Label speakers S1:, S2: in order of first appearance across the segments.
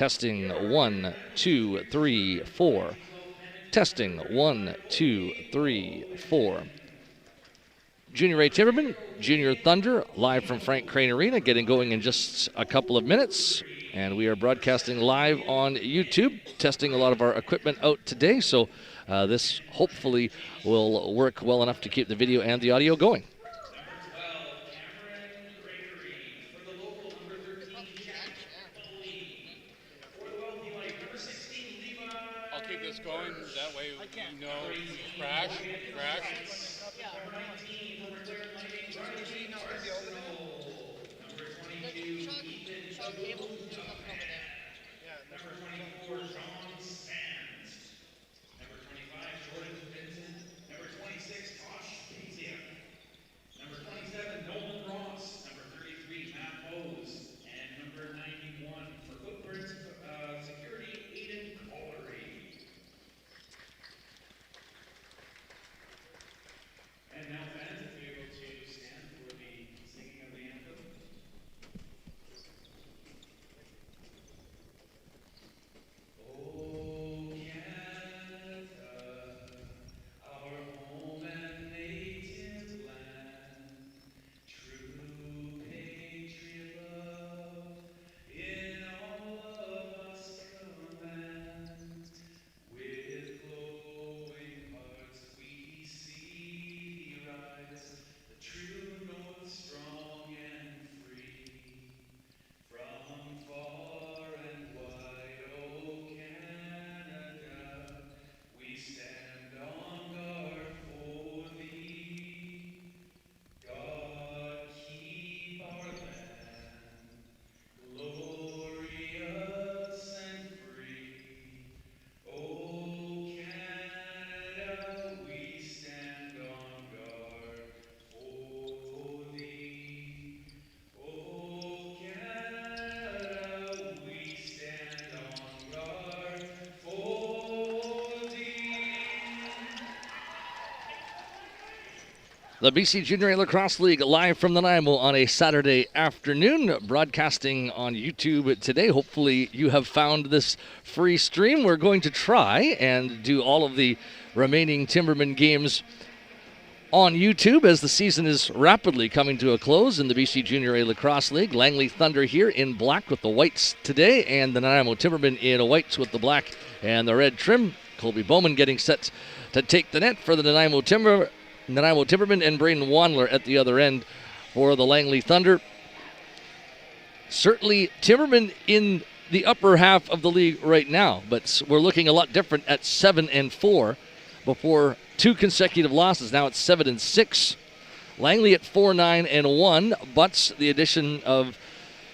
S1: Testing 1, 2, 3, 4. Testing 1, 2, 3, 4. Junior A Timbermen, Junior Thunder, live from Frank Crane Arena, getting going in just a couple of minutes. And we are broadcasting live on YouTube, testing a lot of our equipment out today. So this hopefully will work well enough to keep the video and the audio going.
S2: I'll keep this going, that way we know crash.
S1: The BC Junior A Lacrosse League live from the Nanaimo on a Saturday afternoon, broadcasting on YouTube today. Hopefully you have found this free stream. We're going to try and do all of the remaining Timbermen games on YouTube as the season is rapidly coming to a close in the BC Junior A Lacrosse League. Langley Thunder here in black with the whites today, and the Nanaimo TImbermen in whites with the black and the red trim. Colby Bowman getting set to take the net for the Nanaimo TImbermen, and Braden Wandler at the other end for the Langley Thunder. Certainly Timbermen in the upper half of the league right now, but we're looking a lot different at 7-4 before 2 consecutive losses. Now it's 7-6. Langley at 4-9-1, but the addition of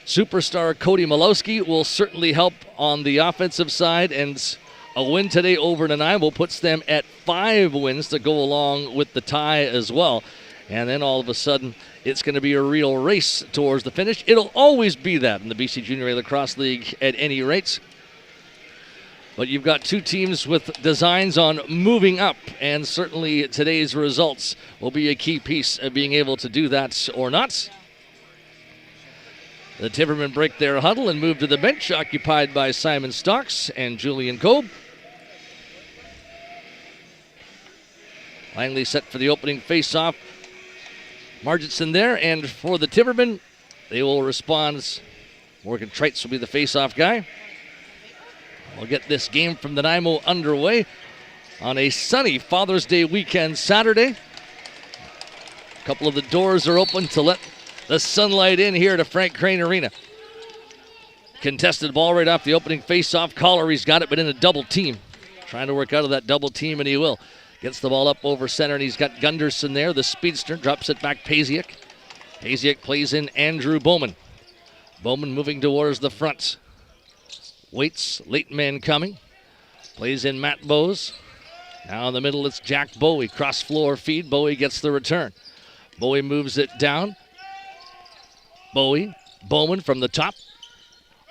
S1: superstar Cody Malowski will certainly help on the offensive side, and a win today over Nanaimo puts them at 5 wins to go along with the tie as well. And then all of a sudden, it's going to be a real race towards the finish. It'll always be that in the BC Junior A Lacrosse League at any rate. But you've got 2 teams with designs on moving up, and certainly today's results will be a key piece of being able to do that or not. The Timbermen break their huddle and move to the bench, occupied by Simon Stocks and Julian Cobe. Langley set for the opening face-off. Marginson there, and for the Timbermen, they will respond. Morgan Treitz will be the face-off guy. We'll get this game from the Nanaimo underway on a sunny Father's Day weekend Saturday. A couple of the doors are open to let the sunlight in here to Frank Crane Arena. Contested ball right off the opening face-off. Collery's got it, but in a double team. Trying to work out of that double team, and he will. Gets the ball up over center, and he's got Gunderson there. The speedster drops it back Pasiak. Pasiak plays in Andrew Bowman. Bowman moving towards the front. Waits, late man coming. Plays in Matt Bowes. Now in the middle, it's Jack Bowie. Cross floor feed. Bowie gets the return. Bowie moves it down. Bowie, Bowman from the top.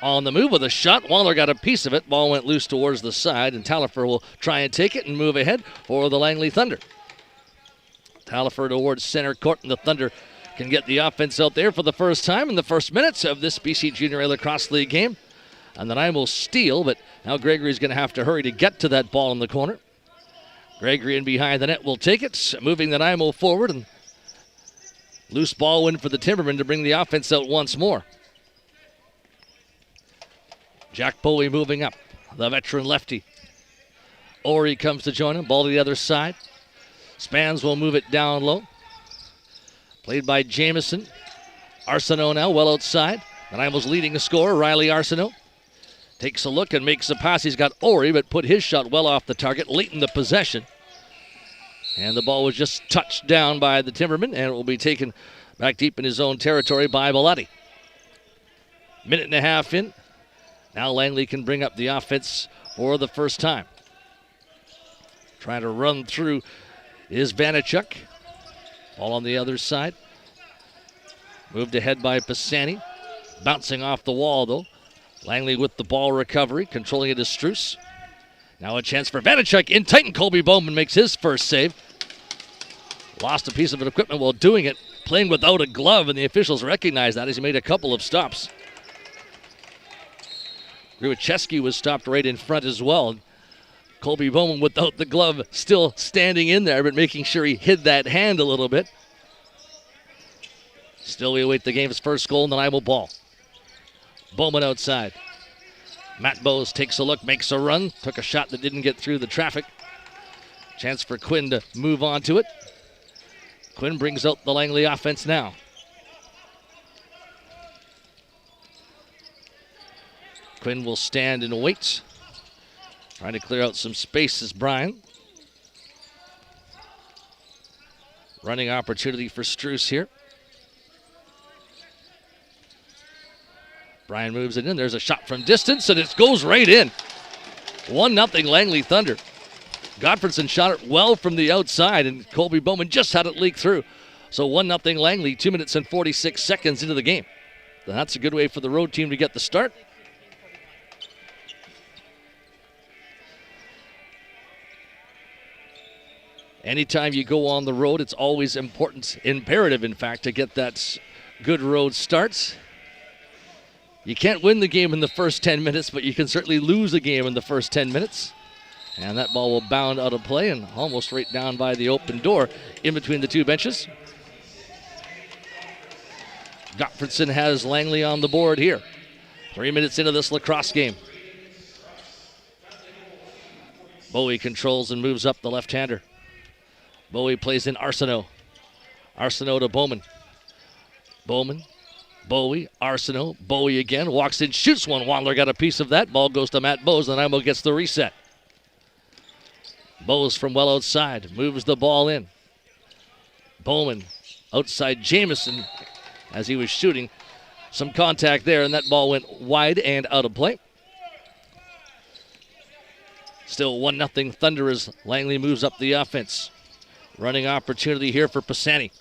S1: On the move with a shot. Waller got a piece of it. Ball went loose towards the side, and Talifer will try and take it and move ahead for the Langley Thunder. Talifer towards center court, and the Thunder can get the offense out there for the first time in the first minutes of this BC Junior A Lacrosse League game. And Nanaimo steal, but now Gregory's going to have to hurry to get to that ball in the corner. Gregory in behind the net will take it, moving Nanaimo forward, and loose ball win for the Timbermen to bring the offense out once more. Jack Bowie moving up, the veteran lefty. Ori comes to join him, ball to the other side. Spans will move it down low. Played by Jamieson. Arsenault now well outside. Nanaimo's leading the scorer, Riley Arsenault. Takes a look and makes a pass. He's got Ori, but put his shot well off the target, late in the possession. And the ball was just touched down by the Timberman, and it will be taken back deep in his own territory by Bellotti. Minute and a half in. Now Langley can bring up the offense for the first time. Trying to run through is Vanachuk. Ball on the other side. Moved ahead by Pisani. Bouncing off the wall, though. Langley with the ball recovery, controlling it is Struess. Now a chance for Vanachuk in tight, and Colby Bowman makes his first save. Lost a piece of equipment while doing it, playing without a glove, and the officials recognize that as he made a couple of stops. Gruachewski was stopped right in front as well. Colby Bowman without the glove, still standing in there, but making sure he hid that hand a little bit. Still we await the game's first goal, Nanaimo ball. Bowman outside. Matt Bowes takes a look, makes a run. Took a shot that didn't get through the traffic. Chance for Quinn to move on to it. Quinn brings out the Langley offense now. Quinn will stand and wait. Trying to clear out some space is Brian. Running opportunity for Struess here. Brian moves it in. There's a shot from distance, and it goes right in. 1-0 Langley Thunder. Godfredson shot it well from the outside, and Colby Bowman just had it leak through. So 1-0 Langley, 2 minutes and 46 seconds into the game. That's a good way for the road team to get the start. Anytime you go on the road, it's always important, imperative, in fact, to get that good road start. You can't win the game in the first 10 minutes, but you can certainly lose a game in the first 10 minutes. And that ball will bound out of play and almost right down by the open door in between the two benches. Gottfredson has Langley on the board here. 3 minutes into this lacrosse game. Bowie controls and moves up the left-hander. Bowie plays in Arsenault. Arsenault to Bowman. Bowman. Bowie, Arsenault, Bowie again, walks in, shoots one. Wandler got a piece of that. Ball goes to Matt Bowes, and Nanaimo gets the reset. Bowes from well outside, moves the ball in. Bowman outside Jamieson as he was shooting. Some contact there, and that ball went wide and out of play. Still 1-0 Thunder as Langley moves up the offense. Running opportunity here for Pisani.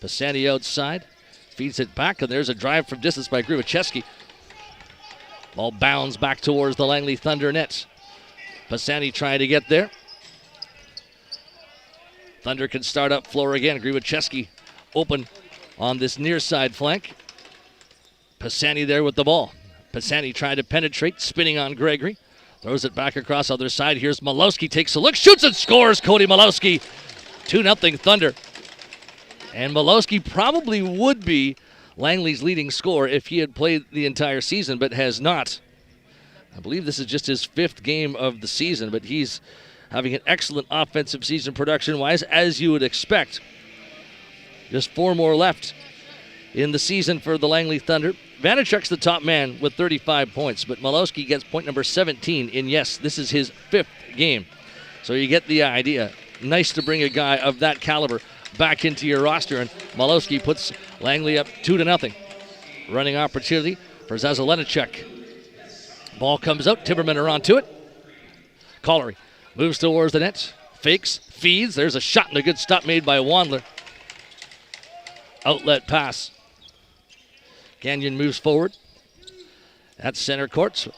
S1: Pisani outside. Feeds it back, and there's a drive from distance by Gruachewski. Ball bounds back towards the Langley Thunder net. Pisani trying to get there. Thunder can start up floor again. Gruachewski open on this near side flank. Pisani there with the ball. Pisani trying to penetrate, spinning on Gregory. Throws it back across other side. Here's Malowski, takes a look, shoots and scores. Cody Malowski, 2-0 Thunder. And Malowski probably would be Langley's leading scorer if he had played the entire season, but has not. I believe this is just his 5th game of the season, but he's having an excellent offensive season production-wise, as you would expect. Just 4 more left in the season for the Langley Thunder. Vanachuk's the top man with 35 points, but Malowski gets point number 17 in, yes, this is his 5th game. So you get the idea. Nice to bring a guy of that caliber back into your roster, and Malowski puts Langley up 2-0. Running opportunity for Zazelenachuk. Ball comes out, Timbermen are onto it. Collery moves towards the net, fakes, feeds, there's a shot and a good stop made by Wandler. Outlet pass. Gagnon moves forward. At center court,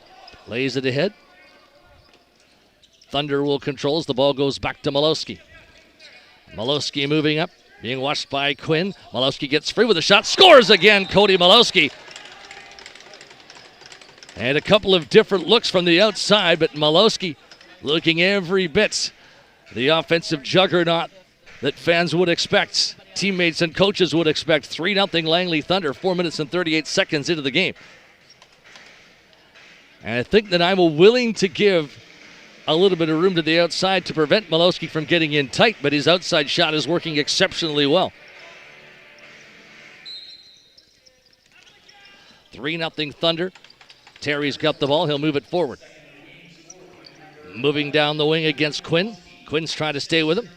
S1: lays it ahead. Thunder will control as the ball goes back to Malowski. Malowski moving up, being watched by Quinn. Malowski gets free with a shot, scores again, Cody Malowski. And a couple of different looks from the outside, but Malowski looking every bit the offensive juggernaut that fans would expect, teammates and coaches would expect. 3-0 Langley Thunder, 4 minutes and 38 seconds into the game. And I think that I'm willing to give a little bit of room to the outside to prevent Malowski from getting in tight, but his outside shot is working exceptionally well. 3-0 Thunder. Terry's got the ball. He'll move it forward. Moving down the wing against Quinn. Quinn's trying to stay with him.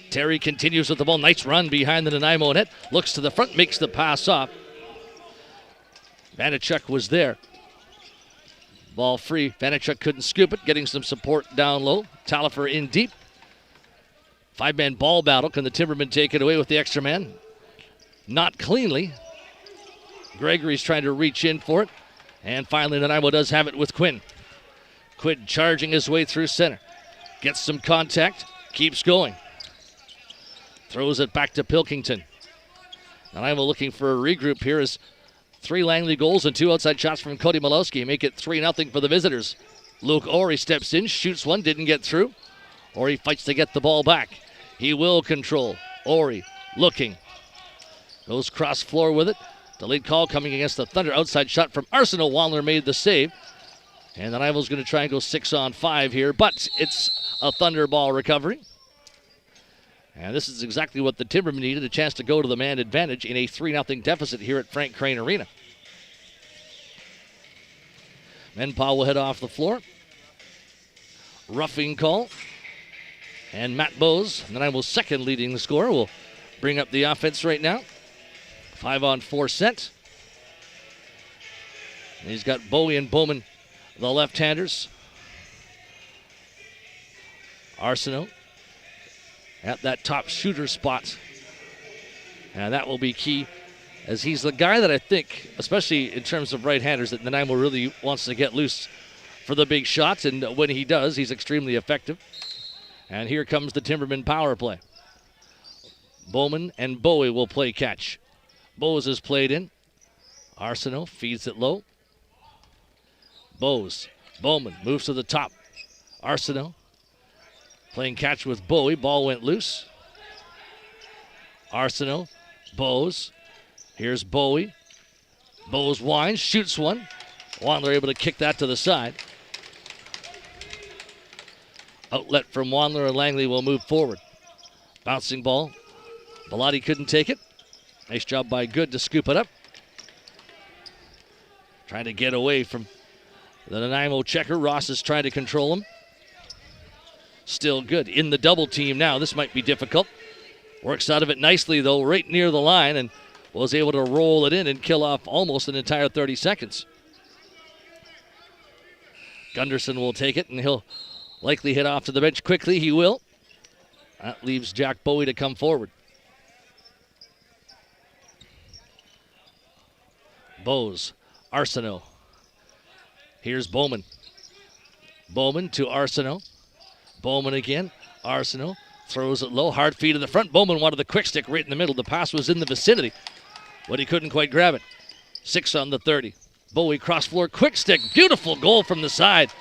S1: Terry continues with the ball. Nice run behind the Nanaimo net. Looks to the front, makes the pass off. Vanachuk was there. Ball free. Vanachuk couldn't scoop it. Getting some support down low. Talifer in deep. 5-man ball battle. Can the Timbermen take it away with the extra man? Not cleanly. Gregory's trying to reach in for it. And finally, Nanaimo does have it with Quinn. Quinn charging his way through center. Gets some contact. Keeps going. Throws it back to Pilkington. Nanaimo looking for a regroup here as 3 Langley goals and 2 outside shots from Cody Malowski make it 3-0 for the visitors. Luke Ori steps in, shoots one, didn't get through. Ori fights to get the ball back. He will control. Ori looking. Goes cross floor with it. Delayed call coming against the Thunder. Outside shot from Arsenal. Wandler made the save. And the Nanaimo's going to try and go 6-on-5 here, but it's a Thunder ball recovery. And this is exactly what the Timbermen needed, a chance to go to the man advantage in a 3-0 deficit here at Frank Crane Arena. Menpaw will head off the floor. Roughing call. And Matt Bowes, Nanaimo's second leading scorer, will bring up the offense right now. 5-on-4 set. And he's got Bowie and Bowman, the left-handers. Arsenault at that top shooter spot. And that will be key, as he's the guy that I think, especially in terms of right-handers, that Nanaimo really wants to get loose for the big shots. And when he does, he's extremely effective. And here comes the Timbermen power play. Bowman and Bowie will play catch. Bowes is played in. Arsenault feeds it low. Bowes. Bowman moves to the top. Arsenault playing catch with Bowie. Ball went loose. Arsenault. Bowes. Here's Bowie. Bowes winds, shoots one. Wandler able to kick that to the side. Outlet from Wandler, and Langley will move forward. Bouncing ball. Bellotti couldn't take it. Nice job by Good to scoop it up. Trying to get away from the Nanaimo checker. Ross is trying to control him. Still Good in the double team now. This might be difficult. Works out of it nicely, though, right near the line, and was able to roll it in and kill off almost an entire 30 seconds. Gunderson will take it, and he'll likely head off to the bench quickly. He will. That leaves Jack Bowie to come forward. Bowes, Arsenault. Here's Bowman. Bowman to Arsenault. Bowman again. Arsenault throws it low. Hard feed to the front. Bowman wanted the quick stick right in the middle. The pass was in the vicinity, but he couldn't quite grab it. 6 on the 30. Bowie cross floor. Quick stick. Beautiful goal from the side.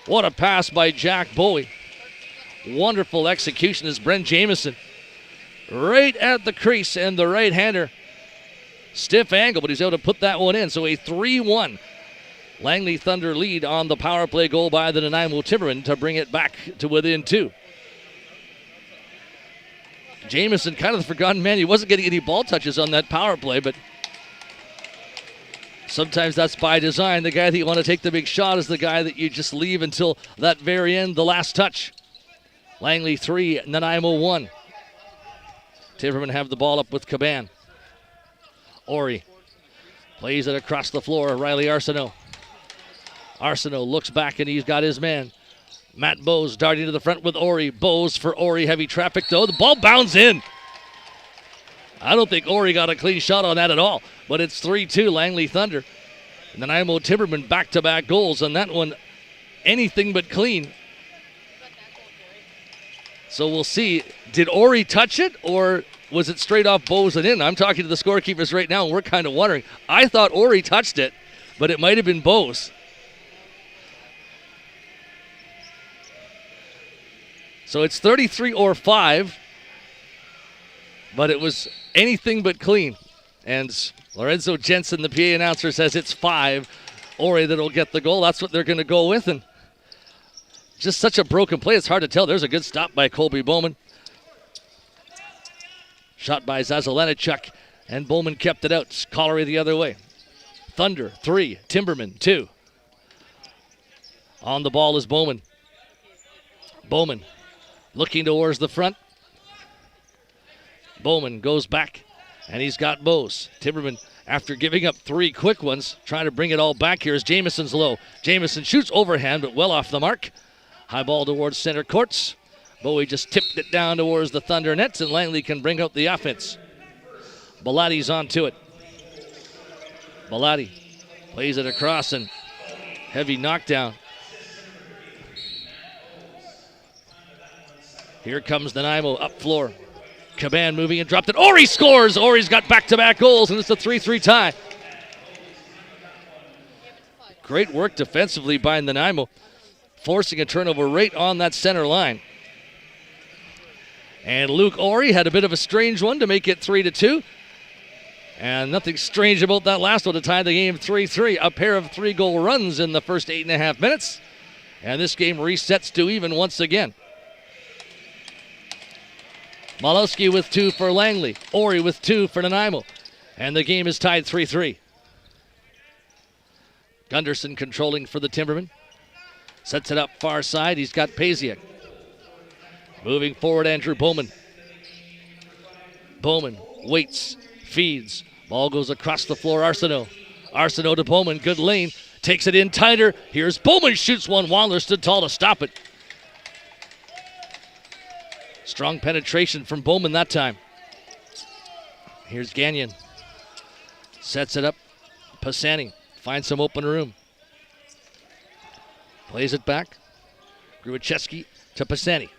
S1: What a pass by Jack Bowie. Wonderful execution as Brent Jamieson right at the crease, and the right-hander stiff angle, but he's able to put that one in. So a 3-1 Langley Thunder lead on the power play goal by the Nanaimo Timbermen to bring it back to within 2. Jamieson, kind of the forgotten man. He wasn't getting any ball touches on that power play, but sometimes that's by design. The guy that you want to take the big shot is the guy that you just leave until that very end, the last touch. Langley 3, Nanaimo 1. Timbermen have the ball up with Caban. Ori plays it across the floor. Riley Arsenault. Arsenault looks back, and he's got his man. Matt Bowes darting to the front with Ori. Bowes for Ori. Heavy traffic, though. The ball bounds in. I don't think Ori got a clean shot on that at all, but it's 3-2 Langley Thunder. Nanaimo Timbermen back-to-back goals, and that one anything but clean. So we'll see. Did Ori touch it, or was it straight off Bowes and in? I'm talking to the scorekeepers right now, and we're kind of wondering. I thought Ori touched it, but it might have been Bowes. So it's 33 or 5, but it was anything but clean. And Lorenzo Jensen, the PA announcer, says it's 5. Ori that'll get the goal. That's what they're going to go with. And just such a broken play. It's hard to tell. There's a good stop by Colby Bowman. Shot by Zazelenichuk, and Bowman kept it out. Collery the other way. Thunder 3, Timbermen 2. On the ball is Bowman. Bowman looking towards the front. Bowman goes back, and he's got Bose. Timberman, after giving up 3 quick ones, trying to bring it all back here as Jameson's low. Jameson shoots overhand, but well off the mark. High ball towards center courts. Bowie just tipped it down towards the Thunder nets, and Langley can bring out the offense. Bilatti's onto it. Bilatti plays it across, and heavy knockdown. Here comes Nanaimo up floor. Caban moving and dropped it. Ori scores! Ori's got back-to-back goals, and it's a 3-3 tie. Great work defensively by Nanaimo, forcing a turnover right on that center line. And Luke Ori had a bit of a strange one to make it 3-2. And nothing strange about that last one to tie the game 3-3. A pair of 3-goal runs in the first 8.5 minutes. And this game resets to even once again. Malowski with 2 for Langley. Ori with 2 for Nanaimo. And the game is tied 3-3. Gunderson controlling for the Timbermen. Sets it up far side. He's got Pasiak. Moving forward, Andrew Bowman. Bowman waits, feeds. Ball goes across the floor, Arsenault. Arsenault to Bowman, good lane. Takes it in tighter. Here's Bowman, shoots one. Wandler stood tall to stop it. Strong penetration from Bowman that time. Here's Gagnon. Sets it up. Pisani finds some open room. Plays it back. Gruicheski to Pisani.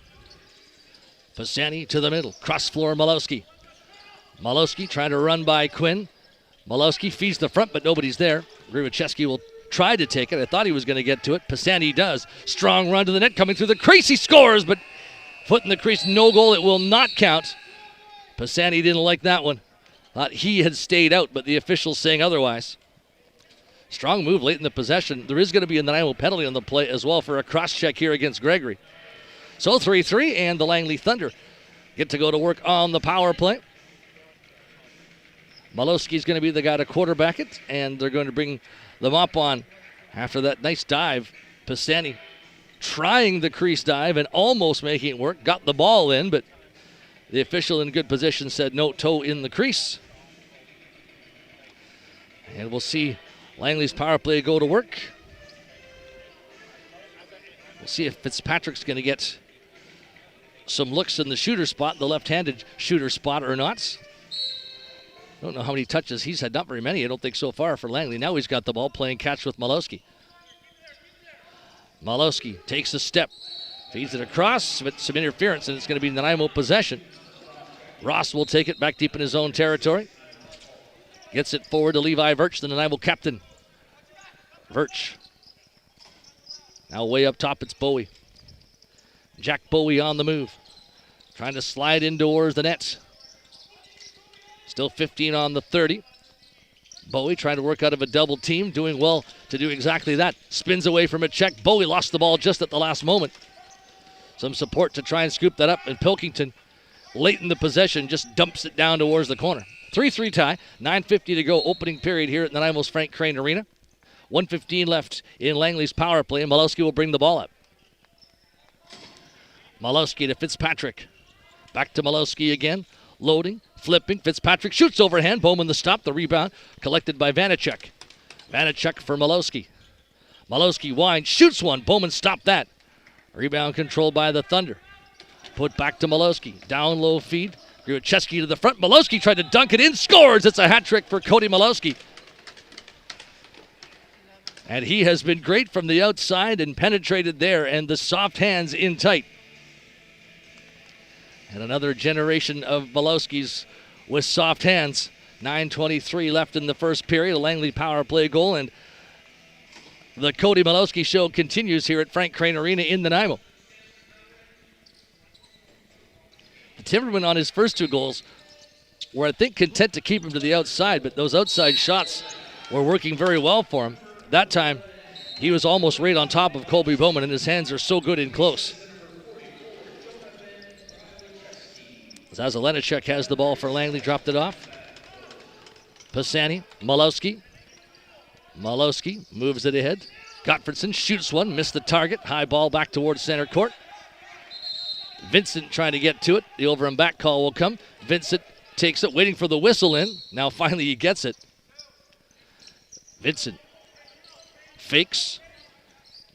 S1: Pisani to the middle. Cross floor, Malowski. Malowski trying to run by Quinn. Malowski feeds the front, but nobody's there. Gruicheski will try to take it. I thought he was going to get to it. Pisani does. Strong run to the net coming through the crease. He scores, but foot in the crease. No goal. It will not count. Pisani didn't like that one. Thought he had stayed out, but the officials saying otherwise. Strong move late in the possession. There is going to be a Nanaimo penalty on the play as well for a cross check here against Gregory. So 3-3, and the Langley Thunder get to go to work on the power play. Malowski's going to be the guy to quarterback it, and they're going to bring them up on after that nice dive. Pisani trying the crease dive and almost making it work. Got the ball in, but the official in good position said no, toe in the crease. And we'll see Langley's power play go to work. We'll see if Fitzpatrick's going to get some looks in the shooter spot, the left-handed shooter spot or not. Don't know how many touches he's had. Not very many, I don't think, so far for Langley. Now he's got the ball playing catch with Malowski. Malowski takes a step, feeds it across, but some interference, and it's going to be Nanaimo possession. Ross will take it back deep in his own territory. Gets it forward to Levi Virch, the Nanaimo captain. Virch. Now way up top, it's Bowie. Jack Bowie on the move. Trying to slide indoors the net. Still 15 on the 30. Bowie trying to work out of a double team, doing well to do exactly that. Spins away from a check. Bowie lost the ball just at the last moment. Some support to try and scoop that up, and Pilkington, late in the possession, just dumps it down towards the corner. 3-3 tie, 9:50 to go, opening period here at Nanaimo's Frank Crane Arena. 1:15 left in Langley's power play, and Malowski will bring the ball up. Malowski to Fitzpatrick. Back to Malowski again. Loading, flipping. Fitzpatrick shoots overhand. Bowman the stop. The rebound collected by Vanacek. Vanacek for Malowski. Malowski winds, shoots one. Bowman stopped that. Rebound controlled by the Thunder. Put back to Malowski. Down low feed. Gruicheski to the front. Malowski tried to dunk it in. Scores. It's a hat trick for Cody Malowski. And he has been great from the outside and penetrated there, and the soft hands in tight. And another generation of Malowskis with soft hands. 9:23 left in the first period. A Langley power play goal, and the Cody Malowski show continues here at Frank Crane Arena in Nanaimo. Timbermen on his first 2 goals were, I think, content to keep him to the outside, but those outside shots were working very well for him. That time, he was almost right on top of Colby Bowman, and his hands are so good in close. Zazelenachuk has the ball for Langley, dropped it off. Pisani, Malowski. Malowski moves it ahead. Gottfredson shoots one, missed the target. High ball back towards center court. Vincent trying to get to it. The over and back call will come. Vincent takes it, waiting for the whistle in. Now finally he gets it. Vincent fakes.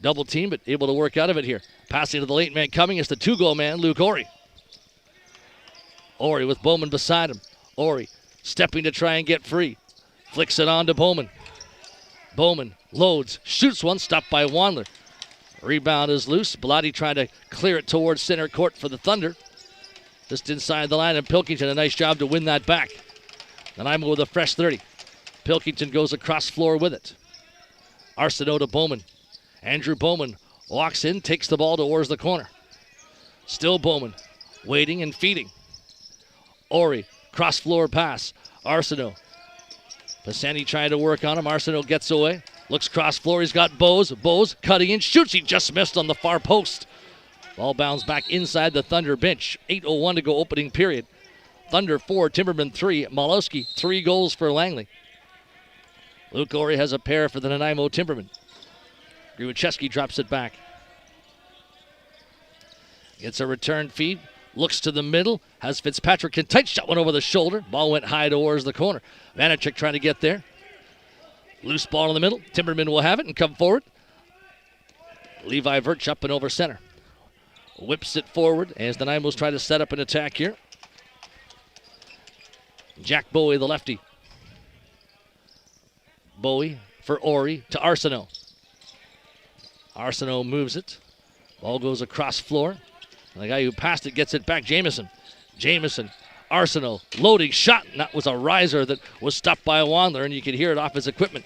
S1: Double team, but able to work out of it here. Passing to the late man coming is the 2-goal man, Luke Ori. Ori with Bowman beside him. Ori stepping to try and get free. Flicks it on to Bowman. Bowman loads, shoots one, stopped by Wandler. Rebound is loose. Bellotti trying to clear it towards center court for the Thunder. Just inside the line, and Pilkington, a nice job to win that back. Nanaimo with a fresh 30. Pilkington goes across floor with it. Arsenault to Bowman. Andrew Bowman walks in, takes the ball towards the corner. Still Bowman, waiting and feeding. Ori, cross floor pass. Arsenault. Pisani trying to work on him. Arsenault gets away. Looks cross floor. He's got Bose. Bose cutting in. Shoots. He just missed on the far post. Ball bounds back inside the Thunder bench. 8:01 to go opening period. Thunder 4, Timbermen 3. Malowski 3 goals for Langley. Luke Ori has a pair for the Nanaimo Timbermen. Gruchewski drops it back. Gets a return feed. Looks to the middle. Has Fitzpatrick in tight. Shot one over the shoulder. Ball went high towards the corner. Vanacek trying to get there. Loose ball in the middle. Timbermen will have it and come forward. Levi Virch up and over center. Whips it forward as the Nanaimos try to set up an attack here. Jack Bowie, the lefty. Bowie for Ori to Arsenault. Arsenault moves it. Ball goes across floor. And the guy who passed it gets it back, Jamieson. Jamieson, Arsenault, loading shot. And that was a riser that was stopped by a Wandler, and you could hear it off his equipment.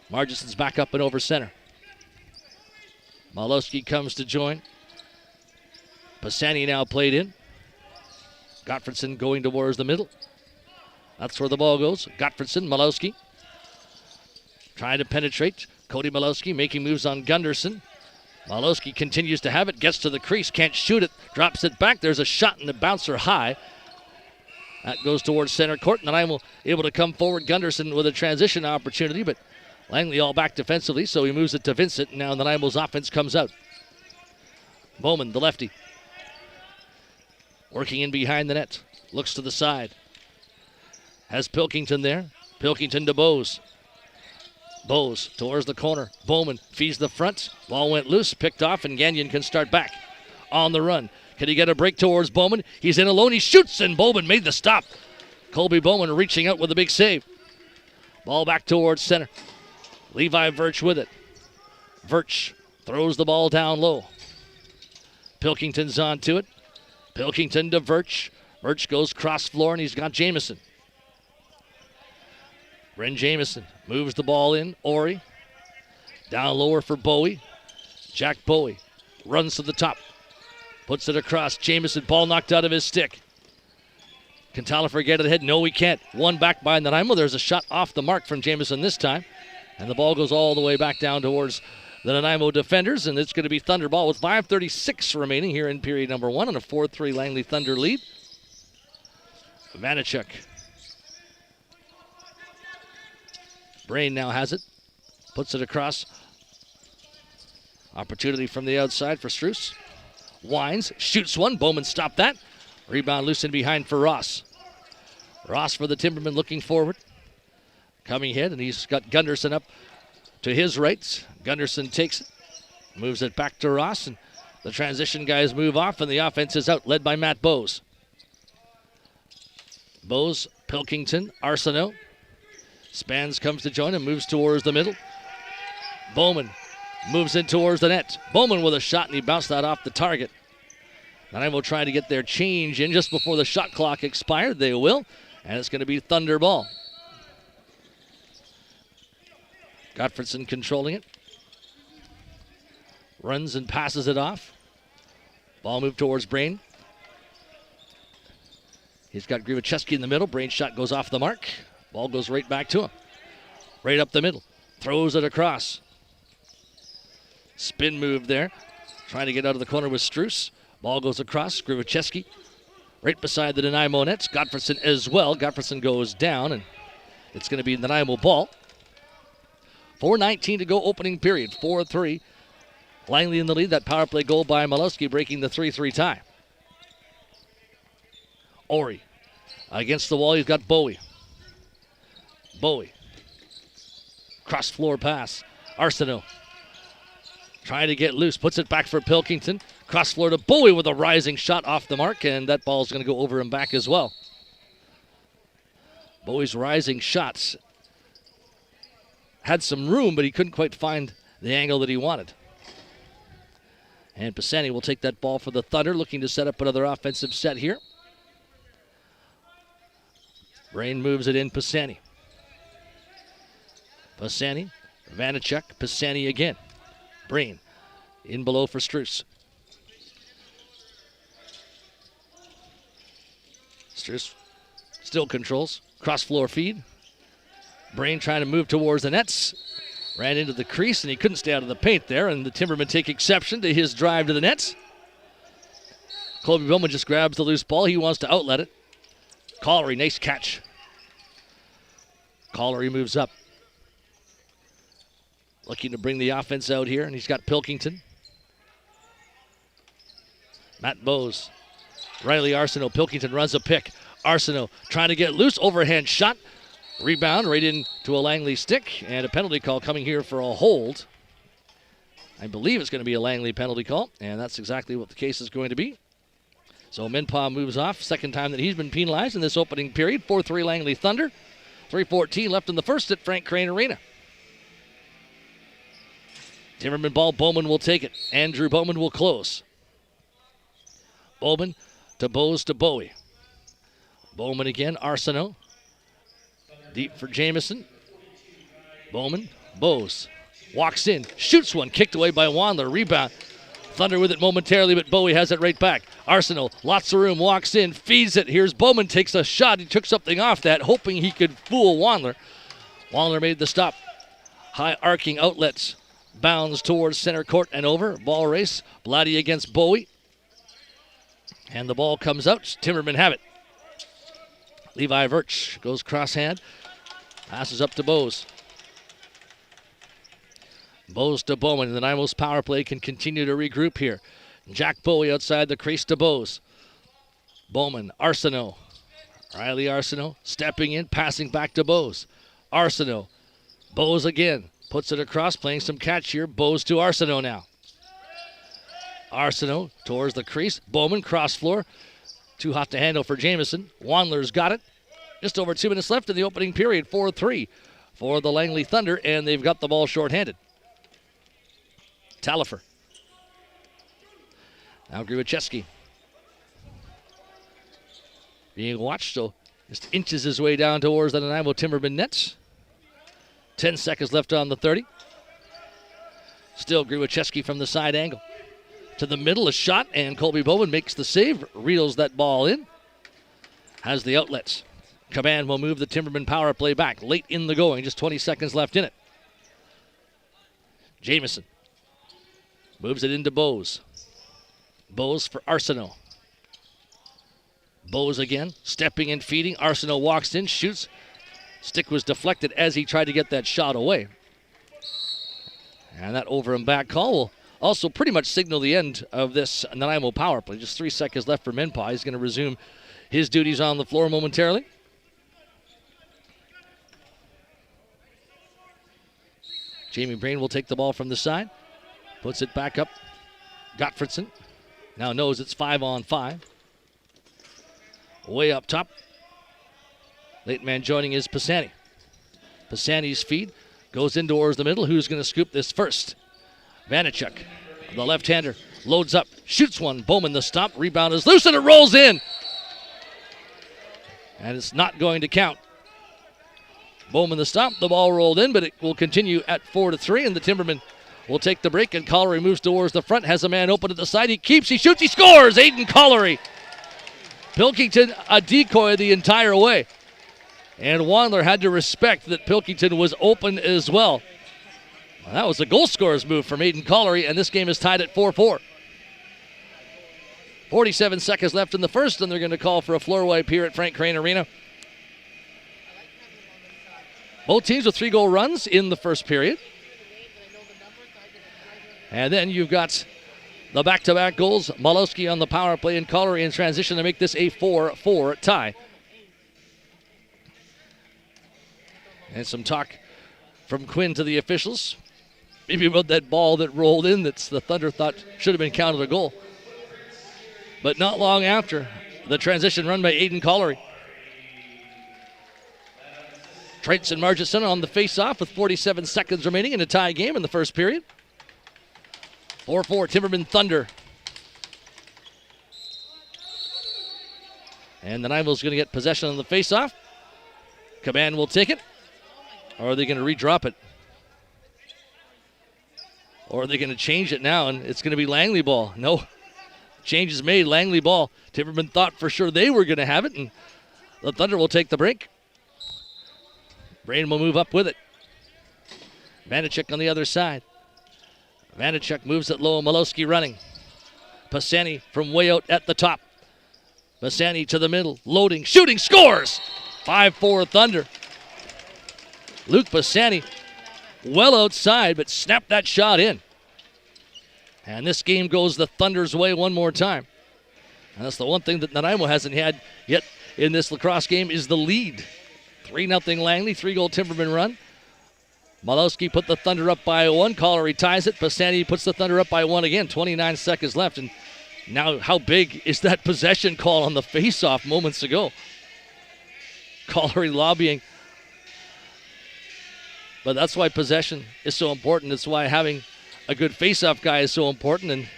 S1: Margison's back up and over center. Malowski comes to join. Pisani now played in. Gottfredson going towards the middle. That's where the ball goes. Gottfredson, Malowski. Trying to penetrate. Cody Malowski making moves on Gunderson. Malowski continues to have it, gets to the crease, can't shoot it, drops it back. There's a shot and the bouncer high. That goes towards center court, and Nanaimo able to come forward. Gunderson with a transition opportunity, but Langley all back defensively, so he moves it to Vincent. And now Nanaimo's offense comes out. Bowman, the lefty. Working in behind the net. Looks to the side. Has Pilkington there. Pilkington to Bose. Bose towards the corner. Bowman feeds the front. Ball went loose, picked off, and Gagnon can start back. On the run. Can he get a break towards Bowman? He's in alone. He shoots, and Bowman made the stop. Colby Bowman reaching out with a big save. Ball back towards center. Levi Virch with it. Virch throws the ball down low. Pilkington's on to it. Pilkington to Virch. Virch goes cross floor, and he's got Jamieson. Bryn Jamieson moves the ball in. Ori. Down lower for Bowie. Jack Bowie runs to the top. Puts it across. Jamieson, ball knocked out of his stick. Can Talifer get it ahead? No, he can't. One back by Nanaimo. There's a shot off the mark from Jamieson this time. And the ball goes all the way back down towards the Nanaimo defenders. And it's going to be Thunder ball with 5:36 remaining here in period number 1 and a 4-3 Langley Thunder lead. Vanacek. Brain now has it. Puts it across. Opportunity from the outside for Struess. Wines, shoots one. Bowman stopped that. Rebound loose in behind for Ross. Ross for the Timbermen looking forward. Coming ahead, and he's got Gunderson up to his right. Gunderson takes it. Moves it back to Ross, and the transition guys move off, and the offense is out, led by Matt Bose. Bose, Pilkington, Arsenault. Spans comes to join and moves towards the middle. Bowman moves in towards the net. Bowman with a shot, and he bounced that off the target. Nanaimo trying to get their change in just before the shot clock expired. They will, and it's going to be Thunder ball. Gottfredson controlling it. Runs and passes it off. Ball moved towards Brain. He's got Grivacheski in the middle. Brain's shot goes off the mark. Ball goes right back to him. Right up the middle. Throws it across. Spin move there. Trying to get out of the corner with Struess. Ball goes across. Grivacheski right beside the Nanaimo nets. Gottfredson as well. Gottfredson goes down, and it's going to be Nanaimo ball. 4:19 to go opening period. 4-3. Langley in the lead. That power play goal by Malowski breaking the 3-3 tie. Ori against the wall. He's got Bowie. Bowie. Cross floor pass. Arsenault trying to get loose. Puts it back for Pilkington. Cross floor to Bowie with a rising shot off the mark, and that ball's going to go over and back as well. Bowie's rising shots had some room, but he couldn't quite find the angle that he wanted. And Pisani will take that ball for the Thunder, looking to set up another offensive set here. Brain moves it in. Pisani. Pisani. Vanacek. Pisani again. Brain in below for Struess. Struess still controls. Cross floor feed. Brain trying to move towards the nets. Ran into the crease and he couldn't stay out of the paint there, and the Timbermen take exception to his drive to the nets. Colby Bowman just grabs the loose ball. He wants to outlet it. Collery, nice catch. Collery moves up. Looking to bring the offense out here, and he's got Pilkington. Matt Bowes. Riley Arsenault. Pilkington runs a pick. Arsenault trying to get loose. Overhand shot. Rebound right into a Langley stick, and a penalty call coming here for a hold. I believe it's going to be a Langley penalty call, and that's exactly what the case is going to be. So Minpaw moves off. Second time that he's been penalized in this opening period. 4-3 Langley Thunder. 3:14 left in the first at Frank Crane Arena. Timberman ball. Bowman will take it. Andrew Bowman will close. Bowman to Bowes to Bowie. Bowman again. Arsenault. Deep for Jamieson. Bowman. Bowes. Walks in. Shoots one. Kicked away by Wandler. Rebound. Thunder with it momentarily, but Bowie has it right back. Arsenault, lots of room, walks in, feeds it. Here's Bowman, takes a shot. He took something off that, hoping he could fool Wandler. Wandler made the stop. High arcing outlets. Bounds towards center court and over. Ball race. Blatty against Bowie. And the ball comes out. Timbermen have it. Levi Virch goes crosshand. Passes up to Bowes. Bowes to Bowman. The Nanaimo's power play can continue to regroup here. Jack Bowie outside the crease to Bowes. Bowman, Arsenault. Riley Arsenault stepping in, passing back to Bowes. Arsenault. Bowes again. Puts it across, playing some catch here. Bowes to Arsenault now. Arsenault towards the crease. Bowman, cross floor. Too hot to handle for Jamieson. Wandler's got it. Just over 2 minutes left in the opening period. 4-3 for the Langley Thunder, and they've got the ball shorthanded. Talifer. Now Grivacheski. Being watched, so just inches his way down towards the Nanaimo Timbermen nets. 10 seconds left on the 30. Still Grivacheski from the side angle. To the middle, a shot, and Colby Bowman makes the save. Reels that ball in. Has the outlets. Caban will move the Timbermen power play back. Late in the going, just 20 seconds left in it. Jamieson. Moves it into Bowes. Bowes for Arsenault. Bowes again, stepping and feeding. Arsenault walks in, shoots. Stick was deflected as he tried to get that shot away. And that over and back call will also pretty much signal the end of this Nanaimo power play. Just 3 seconds left for Minpaw. He's going to resume his duties on the floor momentarily. Jamie Brain will take the ball from the side. Puts it back up. Gottfredson now knows it's 5-on-5. Way up top. Late man joining is Pisani. Pisani's feed goes in towards the middle. Who's going to scoop this first? Vanacek, the left-hander, loads up, shoots one. Bowman the stop. Rebound is loose and it rolls in. And it's not going to count. Bowman the stop. The ball rolled in, but it will continue at 4-3, and the Timbermen will take the break, and Collery moves towards the front, has a man open at the side. He keeps, he shoots, he scores! Aiden Collery. Pilkington a decoy the entire way. And Wandler had to respect that Pilkington was open as well. That was a goal scorer's move from Aiden Collery, and this game is tied at 4-4. 47 seconds left in the first, and they're going to call for a floor wipe here at Frank Crane Arena. Both teams with 3-goal runs in the first period. And then you've got the back-to-back goals. Malowski on the power play and Collery in transition to make this a 4-4 tie. And some talk from Quinn to the officials. Maybe about that ball that rolled in that the Thunder thought should have been counted a goal. But not long after, the transition run by Aiden Collery. Traits and Margitson on the face-off with 47 seconds remaining in a tie game in the first period. 4-4 Timbermen Thunder. And the Nanaimo's going to get possession on the face-off. Caban will take it. Or are they going to redrop it? Or are they going to change it now and it's going to be Langley ball? No. Change is made. Langley ball. Timbermen thought for sure they were going to have it, and the Thunder will take the break. Brain will move up with it. Vanacek on the other side. Vanacek moves it low. Malowski running. Pisani from way out at the top. Pisani to the middle. Loading. Shooting. Scores! 5-4 Thunder. Luke Pisani well outside, but snapped that shot in. And this game goes the Thunder's way one more time. And that's the one thing that Nanaimo hasn't had yet in this lacrosse game is the lead. 3-0 Langley, 3-goal Timberman run. Malowski put the Thunder up by 1. Collery ties it. Pisani puts the Thunder up by 1 again. 29 seconds left. And now how big is that possession call on the face-off moments ago? Collery lobbying. But that's why possession is so important. That's why having a good face-off guy is so important. And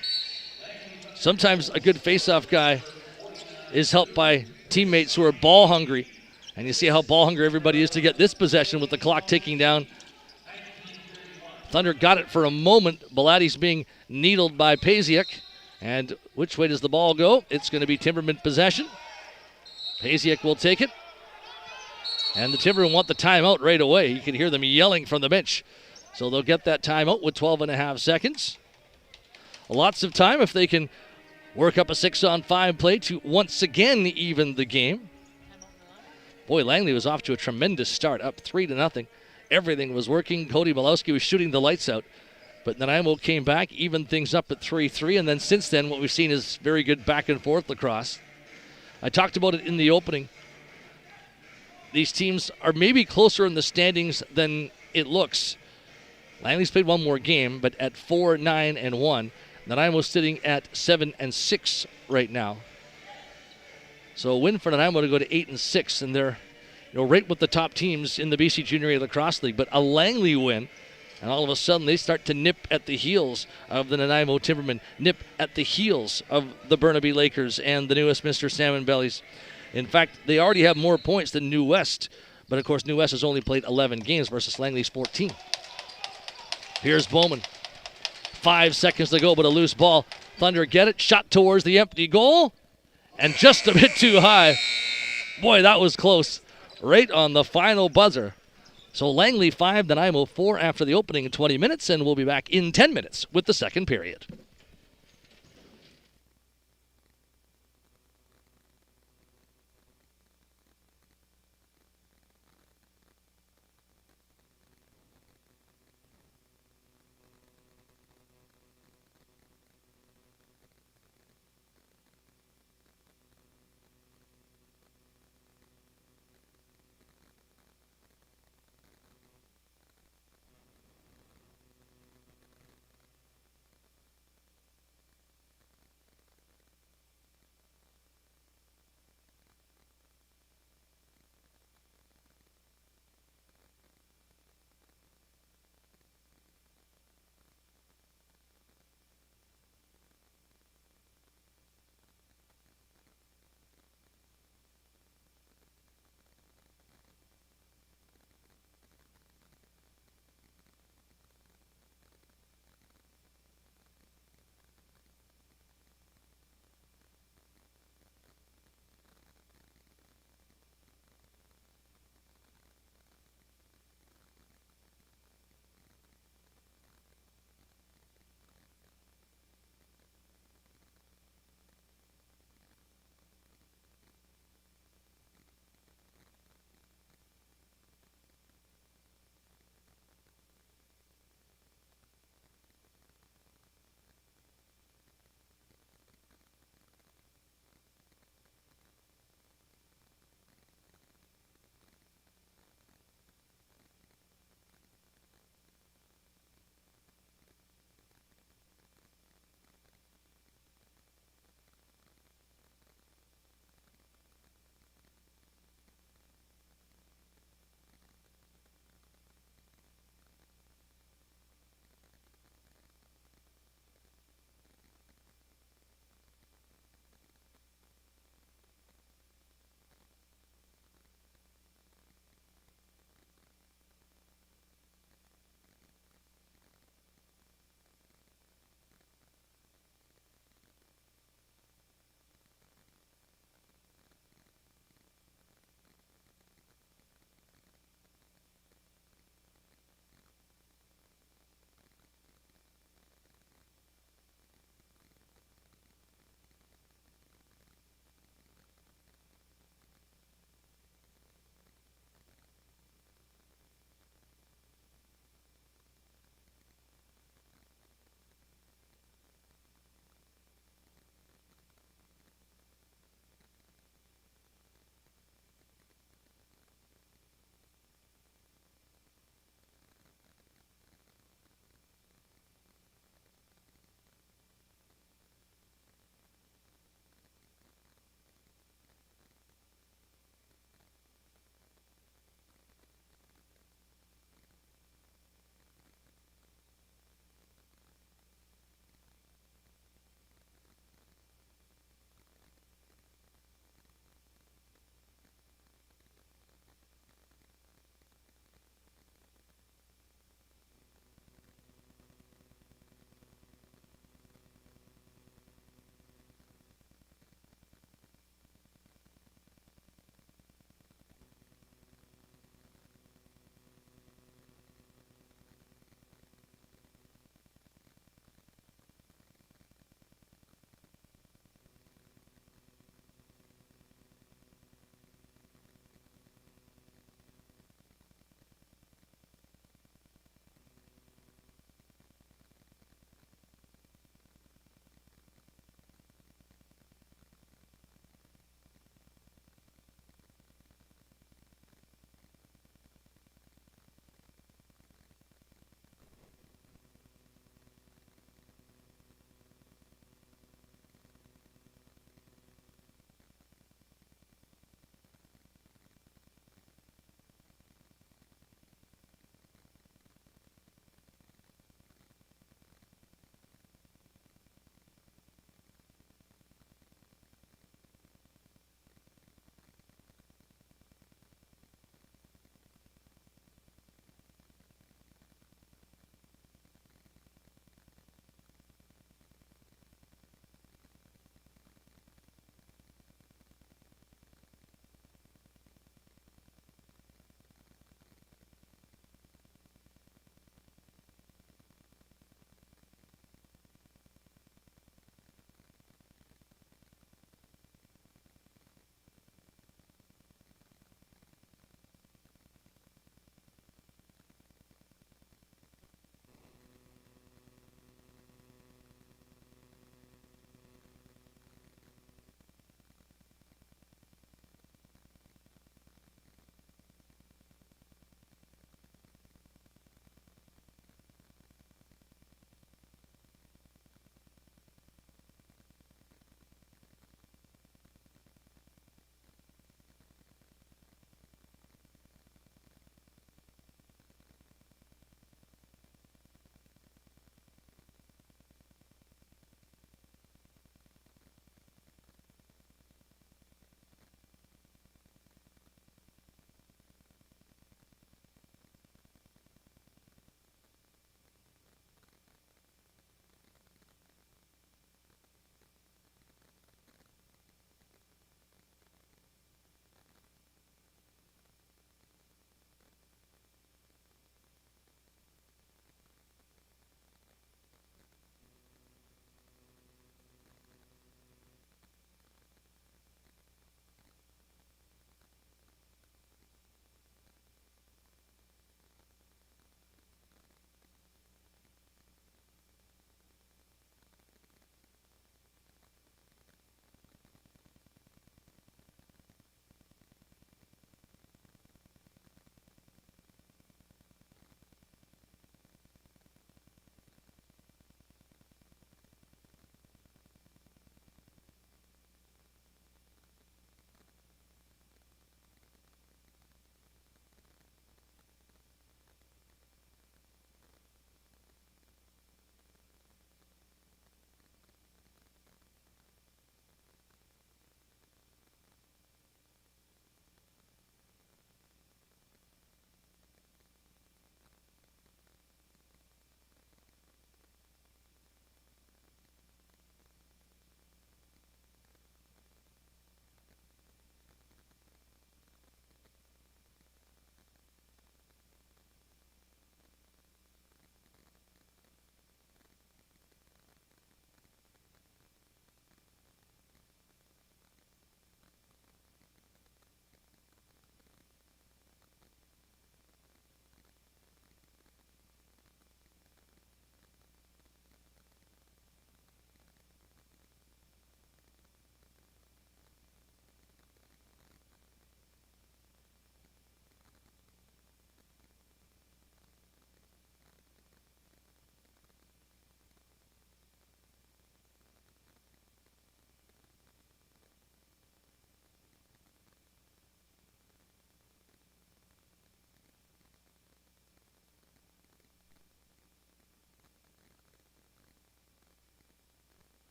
S1: sometimes a good face-off guy is helped by teammates who are ball hungry. And you see how ball hungry everybody is to get this possession with the clock ticking down. Thunder got it for a moment. Bellatti's being needled by Pasiak. And which way does the ball go? It's going to be Timberman possession. Pasiak will take it. And the Timbermen want the timeout right away. You can hear them yelling from the bench. So they'll get that timeout with 12.5 seconds. Lots of time if they can work up a 6-on-5 play to once again even the game. Boy, Langley was off to a tremendous start, up 3-0. Everything was working. Cody Malowski was shooting the lights out. But Nanaimo came back, evened things up at 3-3. And then since then, what we've seen is very good back-and-forth lacrosse. I talked about it in the opening. These teams are maybe closer in the standings than it looks. Langley's played one more game, but at 4-9-1. Nanaimo's sitting at 7-6 right now. So a win for Nanaimo to go to 8-6, and they're right with the top teams in the BC Junior A Lacrosse League. But a Langley win, and all of a sudden they start to nip at the heels of the Nanaimo Timbermen, nip at the heels of the Burnaby Lakers and the newest Mr. Salmon Bellies. In fact, they already have more points than New West, but of course New West has only played 11 games versus Langley's 14. Here's Bowman. 5 seconds to go, but a loose ball. Thunder get it, shot towards the empty goal, and just a bit too high. Boy, that was close. Right on the final buzzer. So Langley 5, Nanaimo 4 after the opening in 20 minutes, and we'll be back in 10 minutes with the second period.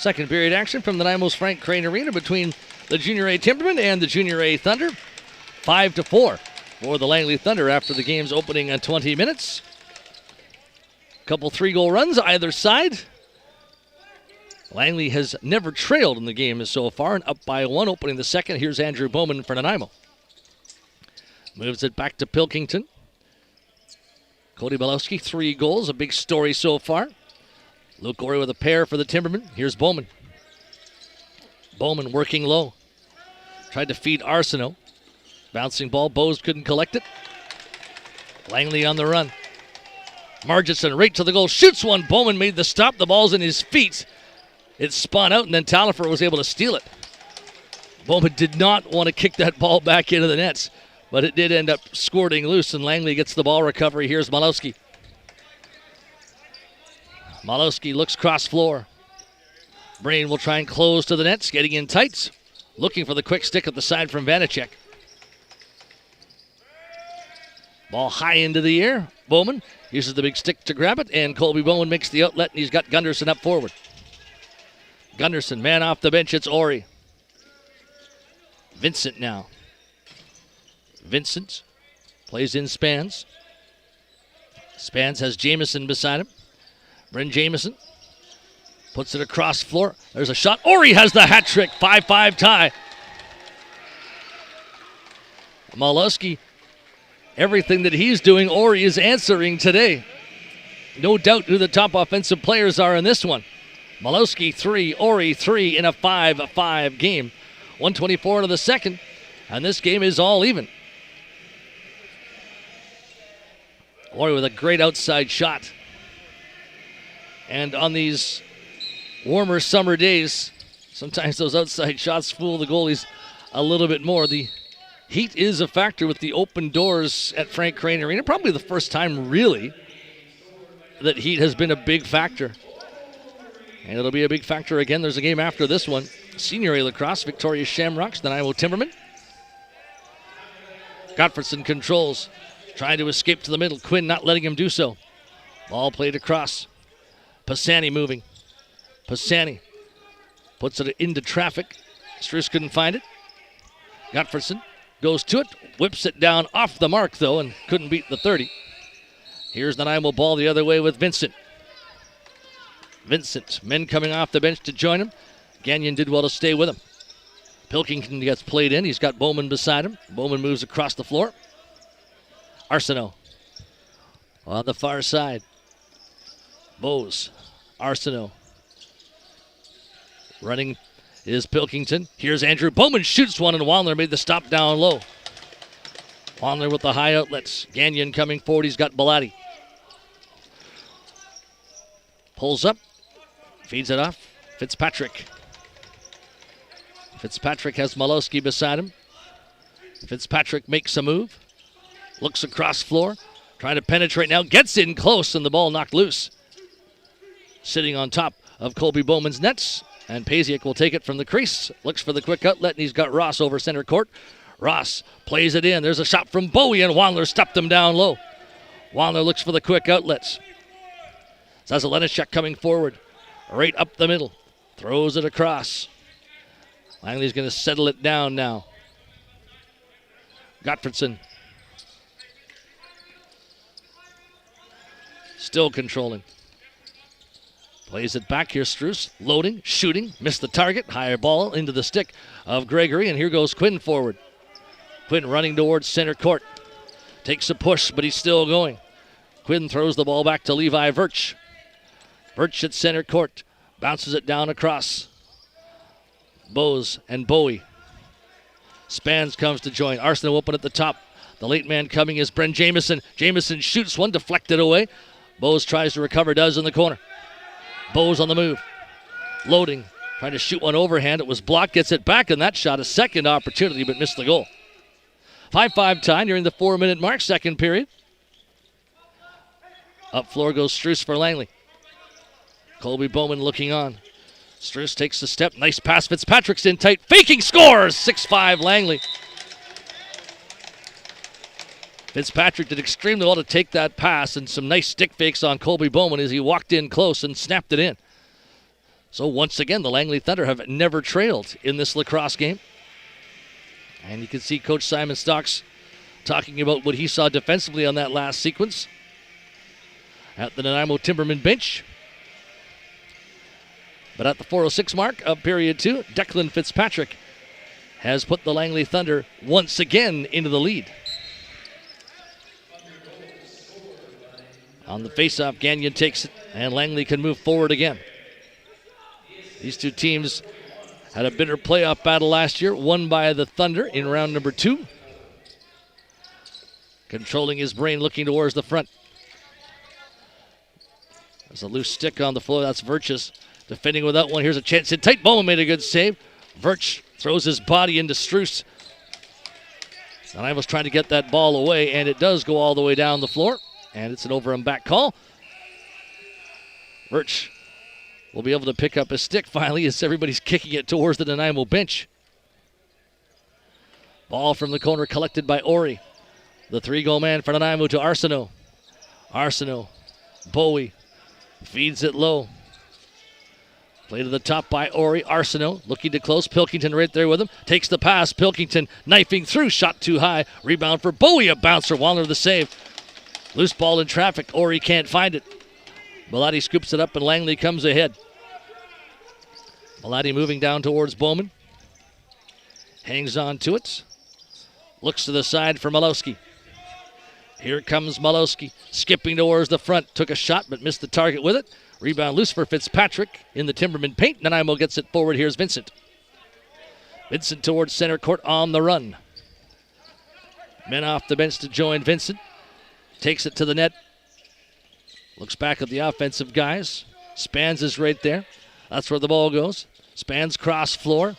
S1: Second period action from the Nanaimo's Frank Crane Arena between the Junior A Timbermen and the Junior A Thunder. 5-4 for the Langley Thunder after the game's opening 20 minutes. Couple 3-goal runs either side. Langley has never trailed in the game so far and up by 1 opening the second. Here's Andrew Bowman for Nanaimo. Moves it back to Pilkington. Cody Malowski, 3 goals, a big story so far. Luke Gorey with a pair for the Timbermen. Here's Bowman. Bowman working low. Tried to feed Arsenault. Bouncing ball, Bose couldn't collect it. Langley on the run. Marginson right to the goal, shoots one. Bowman made the stop, the ball's in his feet. It spun out and then Talifer was able to steal it. Bowman did not want to kick that ball back into the nets, but it did end up squirting loose and Langley gets the ball recovery. Here's Malowski. Malowski looks cross floor. Brain will try and close to the nets, getting in tight. Looking for the quick stick at the side from Vanacek. Ball high into the air. Bowman uses the big stick to grab it, and Colby Bowman makes the outlet, and he's got Gunderson up forward. Gunderson, man off the bench, it's Ori. Vincent now. Vincent plays in Spans. Spans has Jameson beside him. Bryn Jameson puts it across floor. There's a shot. Ori has the hat trick. 5-5 tie. Malowski, everything that he's doing, Ori is answering today. No doubt who the top offensive players are in this one. Malowski 3, Ori 3 in a 5-5 game. 1:24 into the second, and this game is all even. Ori with a great outside shot. And on these warmer summer days, sometimes those outside shots fool the goalies a little bit more. The heat is a factor with the open doors at Frank Crane Arena. Probably the first time, really, that heat has been a big factor. And it'll be a big factor again. There's a game after this one. Senior A lacrosse, Victoria Shamrocks, the Nanaimo TImbermen. Gottfredson controls, trying to escape to the middle. Quinn not letting him do so. Ball played across. Pisani moving. Pisani puts it into traffic. Struce couldn't find it. Gottfredson goes to it, whips it down off the mark though, and couldn't beat the 30. Here's the Nanaimo ball the other way with Vincent. Vincent, men coming off the bench to join him. Gagnon did well to stay with him. Pilkington gets played in. He's got Bowman beside him. Bowman moves across the floor. Arsenault on the far side. Bose, Arsenault. Running is Pilkington. Here's Andrew Bowman, shoots one, and Wandler made the stop down low. Wandler with the high outlets. Gagnon coming forward. He's got Bellotti. Pulls up, feeds it off. Fitzpatrick. Fitzpatrick has Malowski beside him. Fitzpatrick makes a move. Looks across floor. Trying to penetrate now. Gets in close, and the ball knocked loose. Sitting on top of Colby Bowman's nets. And Pasiak will take it from the crease. Looks for the quick outlet, and he's got Ross over center court. Ross plays it in. There's a shot from Bowie, and Wandler stepped him down low. Wandler looks for the quick outlets. Zazelenishek coming forward. Right up the middle. Throws it across. Langley's going to settle it down now. Gottfredson. Still controlling. Plays it back here, Struce. Loading, shooting, missed the target. Higher ball into the stick of Gregory, and here goes Quinn forward. Quinn running towards center court. Takes a push, but he's still going. Quinn throws the ball back to Levi Virch. Virch at center court. Bounces it down across. Bose and Bowie. Spans comes to join. Arsenault open at the top. The late man coming is Bryn Jameson. Jameson shoots one, deflected away. Bose tries to recover, does in the corner. Bose on the move. Loading, trying to shoot one overhand. It was blocked, gets it back, and that shot a second opportunity, but missed the goal. 5-5 tie nearing the 4-minute mark, second period. Up floor goes Struce for Langley. Colby Bowman looking on. Struce takes the step. Nice pass. Fitzpatrick's in tight. Faking, scores! 6-5 Langley. Fitzpatrick did extremely well to take that pass, and some nice stick fakes on Colby Bowman as he walked in close and snapped it in. So once again, the Langley Thunder have never trailed in this lacrosse game. And you can see Coach Simon Stocks talking about what he saw defensively on that last sequence at the Nanaimo TImbermen bench. But at the 4:06 mark of period 2, Declan Fitzpatrick has put the Langley Thunder once again into the lead. On the faceoff, Gagnon takes it, and Langley can move forward again. These two teams had a bitter playoff battle last year, won by the Thunder in round number 2. Controlling his brain, looking towards the front. There's a loose stick on the floor. That's Virch's defending without one. Here's a chance in tight. Bowman made a good save. Virch throws his body into Struce. And I was trying to get that ball away, and it does go all the way down the floor. And it's an over and back call. Virch will be able to pick up his stick finally as everybody's kicking it towards the Nanaimo bench. Ball from the corner collected by Ori. The 3-goal man for Nanaimo to Arsenault. Arsenault, Bowie feeds it low. Play to the top by Ori. Arsenault looking to close. Pilkington right there with him. Takes the pass. Pilkington knifing through. Shot too high. Rebound for Bowie. A bouncer. Waller the save. Loose ball in traffic. Ori can't find it. Bellotti scoops it up and Langley comes ahead. Bellotti moving down towards Bowman. Hangs on to it. Looks to the side for Malowski. Here comes Malowski. Skipping towards the front. Took a shot but missed the target with it. Rebound loose for Fitzpatrick in the Timberman paint. Nanaimo gets it forward. Here's Vincent. Vincent towards center court on the run. Men off the bench to join Vincent. Takes it to the net. Looks back at the offensive guys. Spans is right there. That's where the ball goes. Spans cross floor.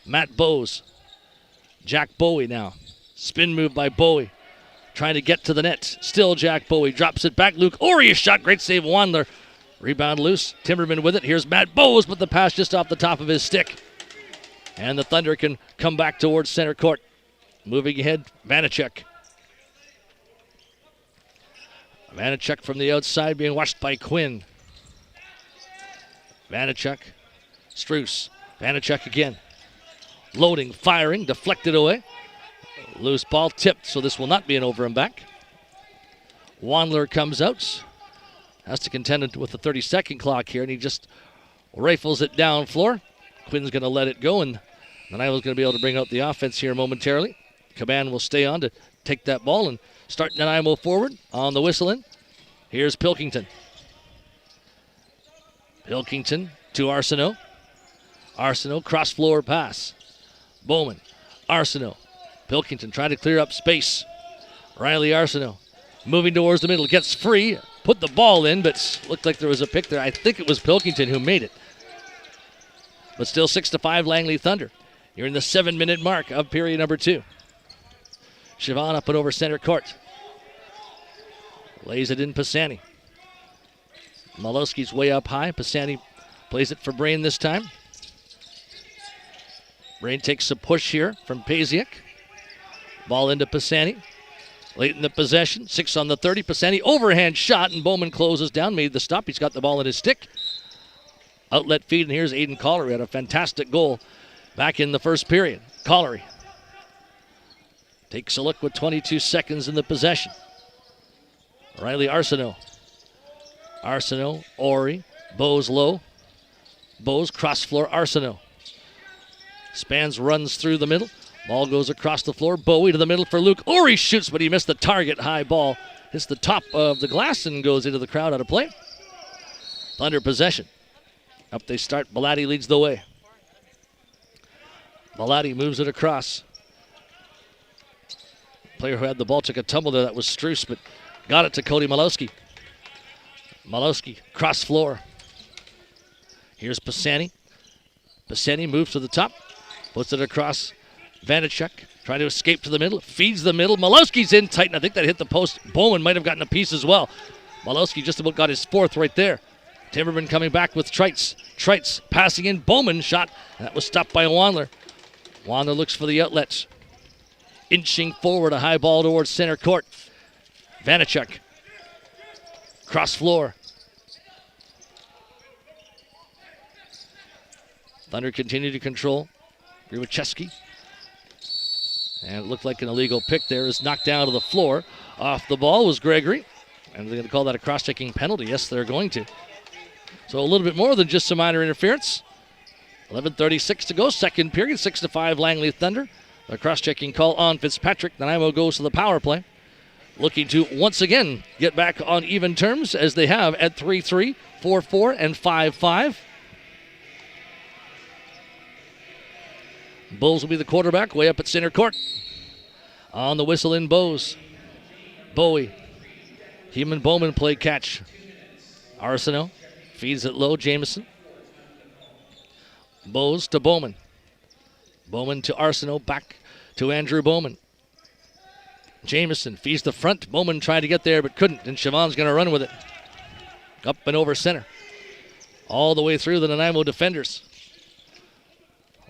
S1: Matt Bowes. Jack Bowie now. Spin move by Bowie. Trying to get to the net. Still Jack Bowie. Drops it back. Luke Ori, a shot. Great save. Wandler. Rebound loose. Timberman with it. Here's Matt Bowes, but the pass just off the top of his stick. And the Thunder can come back towards center court. Moving ahead, Vanacek. Vanacek from the outside being watched by Quinn. Vanacek. Struce. Vanacek again. Loading, firing, deflected away. Loose ball tipped, so this will not be an over and back. Wandler comes out. Has to contend with the 30-second clock here, and he just rifles it down floor. Quinn's going to let it go, and Nanaimo's going to be able to bring out the offense here momentarily. Caban will stay on to take that ball and start Nanaimo forward on the whistle in. Here's Pilkington. Pilkington to Arsenault. Arsenault, cross-floor pass. Bowman. Arsenault. Pilkington trying to clear up space. Riley Arsenault moving towards the middle. Gets free. Put the ball in, but looked like there was a pick there. I think it was Pilkington who made it. But still 6-5 Langley Thunder. You're in the 7-minute mark of period number 2. Siobhan up and over center court. Lays it in Pisani. Malowski's way up high. Pisani plays it for Brain this time. Brain takes a push here from Pasiak. Ball into Pisani. Late in the possession. 6 on the 30. Pisani overhand shot, and Bowman closes down. Made the stop. He's got the ball in his stick. Outlet feed, and here's Aiden Collery. Had a fantastic goal back in the first period. Collery takes a look with 22 seconds in the possession. Riley Arsenault. Arsenault, Ori, Bowes low. Bowes cross floor, Arsenault. Spans runs through the middle. Ball goes across the floor. Bowie to the middle for Luke. Ori shoots, but he missed the target. High ball hits the top of the glass and goes into the crowd out of play. Thunder possession. Up they start. Bellotti leads the way. Bellotti moves it across. Player who had the ball took a tumble there. That was Struce, but got it to Cody Malowski. Malowski, cross floor. Here's Pisani. Pisani moves to the top. Puts it across. Vanacek trying to escape to the middle. Feeds the middle. Malowski's in tight, and I think that hit the post. Bowman might have gotten a piece as well. Malowski just about got his 4th right there. Timberman coming back with Trites. Trites passing in. Bowman shot. That was stopped by Wandler. Wandler looks for the outlets. Inching forward, a high ball towards center court. Vanacek. Cross floor. Thunder continue to control. Griwacheski. And it looked like an illegal pick there. Is knocked down to the floor. Off the ball was Gregory. And they're going to call that a cross-checking penalty. Yes, they're going to. So a little bit more than just some minor interference. 11:36 to go, second period, 6-5 Langley Thunder. The cross-checking call on Fitzpatrick. Nanaimo goes to the power play. Looking to once again get back on even terms as they have at 3-3, 4-4, and 5-5. Bulls will be the quarterback way up at center court. On the whistle in Bowes. Bowie. TImbermen play catch. Arsenault feeds it low. Jamieson. Bowes to Bowman. Bowman to Arsenault. Back to Andrew Bowman. Jamieson feeds the front. Bowman tried to get there but couldn't. And Siobhan's going to run with it. Up and over center. All the way through the Nanaimo defenders.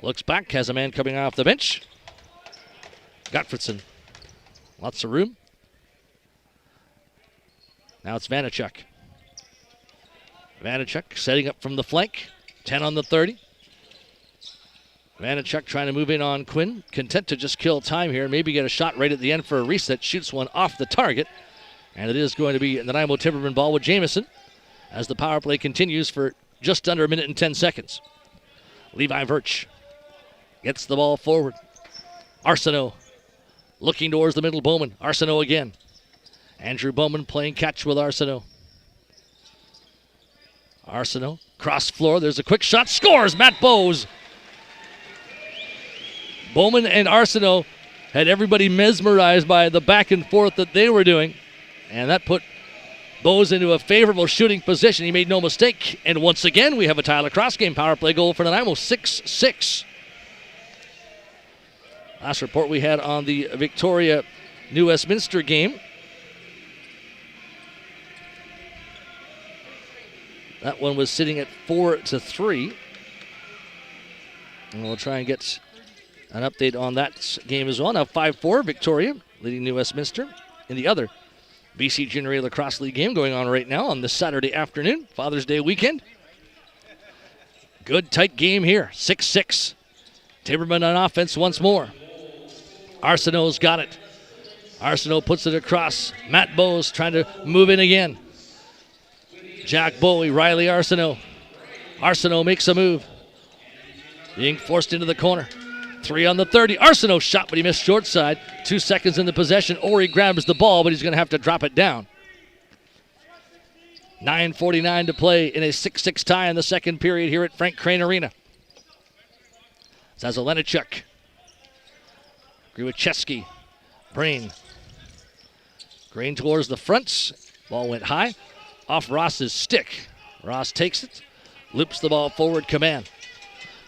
S1: Looks back. Has a man coming off the bench. Gottfriedson. Lots of room. Now it's Vanachuk. Vanachuk setting up from the flank. 10 on the 30. Vanachuk trying to move in on Quinn. Content to just kill time here and maybe get a shot right at the end for a reset. Shoots one off the target. And it is going to be the Nanaimo TImbermen ball with Jamieson as the power play continues for just under a minute and 10 seconds. Levi Virch gets the ball forward. Arsenault looking towards the middle. Bowman. Arsenault again. Andrew Bowman playing catch with Arsenault. Arsenault, cross floor. There's a quick shot. Scores! Matt Bowes. Bowman and Arsenault had everybody mesmerized by the back and forth that they were doing. And that put Bowes into a favorable shooting position. He made no mistake. And once again, we have a tie lacrosse game power play goal for Nanaimo, 6-6. Last report we had on the Victoria New Westminster game. That one was sitting at 4-3. And we'll try and get an update on that game as well. Now 5-4 Victoria leading New Westminster in the other BC Junior A Lacrosse League game going on right now on this Saturday afternoon, Father's Day weekend. Good tight game here, 6-6. TImbermen on offense once more. Arsenault's got it. Arsenault puts it across. Matt Bowes trying to move in again. Jack Bowie, Riley Arsenault. Arsenault makes a move. Being forced into the corner. 3 on the 30. Arsenault shot, but he missed short side. 2 seconds in the possession. Ori grabs the ball, but he's going to have to drop it down. 9:49 to play in a 6-6 tie in the second period here at Frank Crane Arena. Zazelenachuk. Griwacheski. Brain. Grain towards the front. Ball went high. Off Ross's stick. Ross takes it. Loops the ball forward. Command.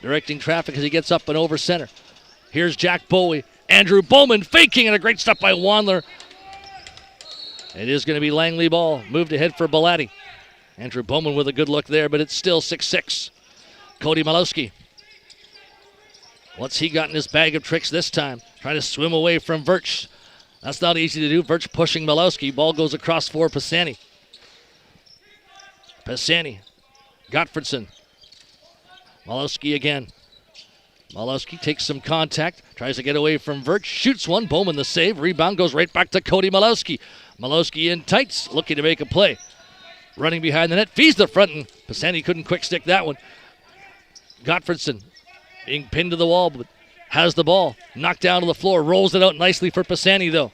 S1: Directing traffic as he gets up and over center. Here's Jack Bowie. Andrew Bowman faking, and a great stop by Wandler. It is going to be Langley ball. Moved ahead for Belatti. Andrew Bowman with a good look there, but it's still 6-6. Cody Malowski. What's he got in his bag of tricks this time? Trying to swim away from Virch. That's not easy to do. Virch pushing Malowski. Ball goes across for Pisani. Pisani. Gottfriedson. Malowski again. Malowski takes some contact. Tries to get away from Virch. Shoots one. Bowman the save. Rebound goes right back to Cody Malowski. Malowski in tights. Looking to make a play. Running behind the net. Feeds the front. And Pisani couldn't quick stick that one. Gottfriedson being pinned to the wall, but has the ball. Knocked down to the floor. Rolls it out nicely for Pisani, though.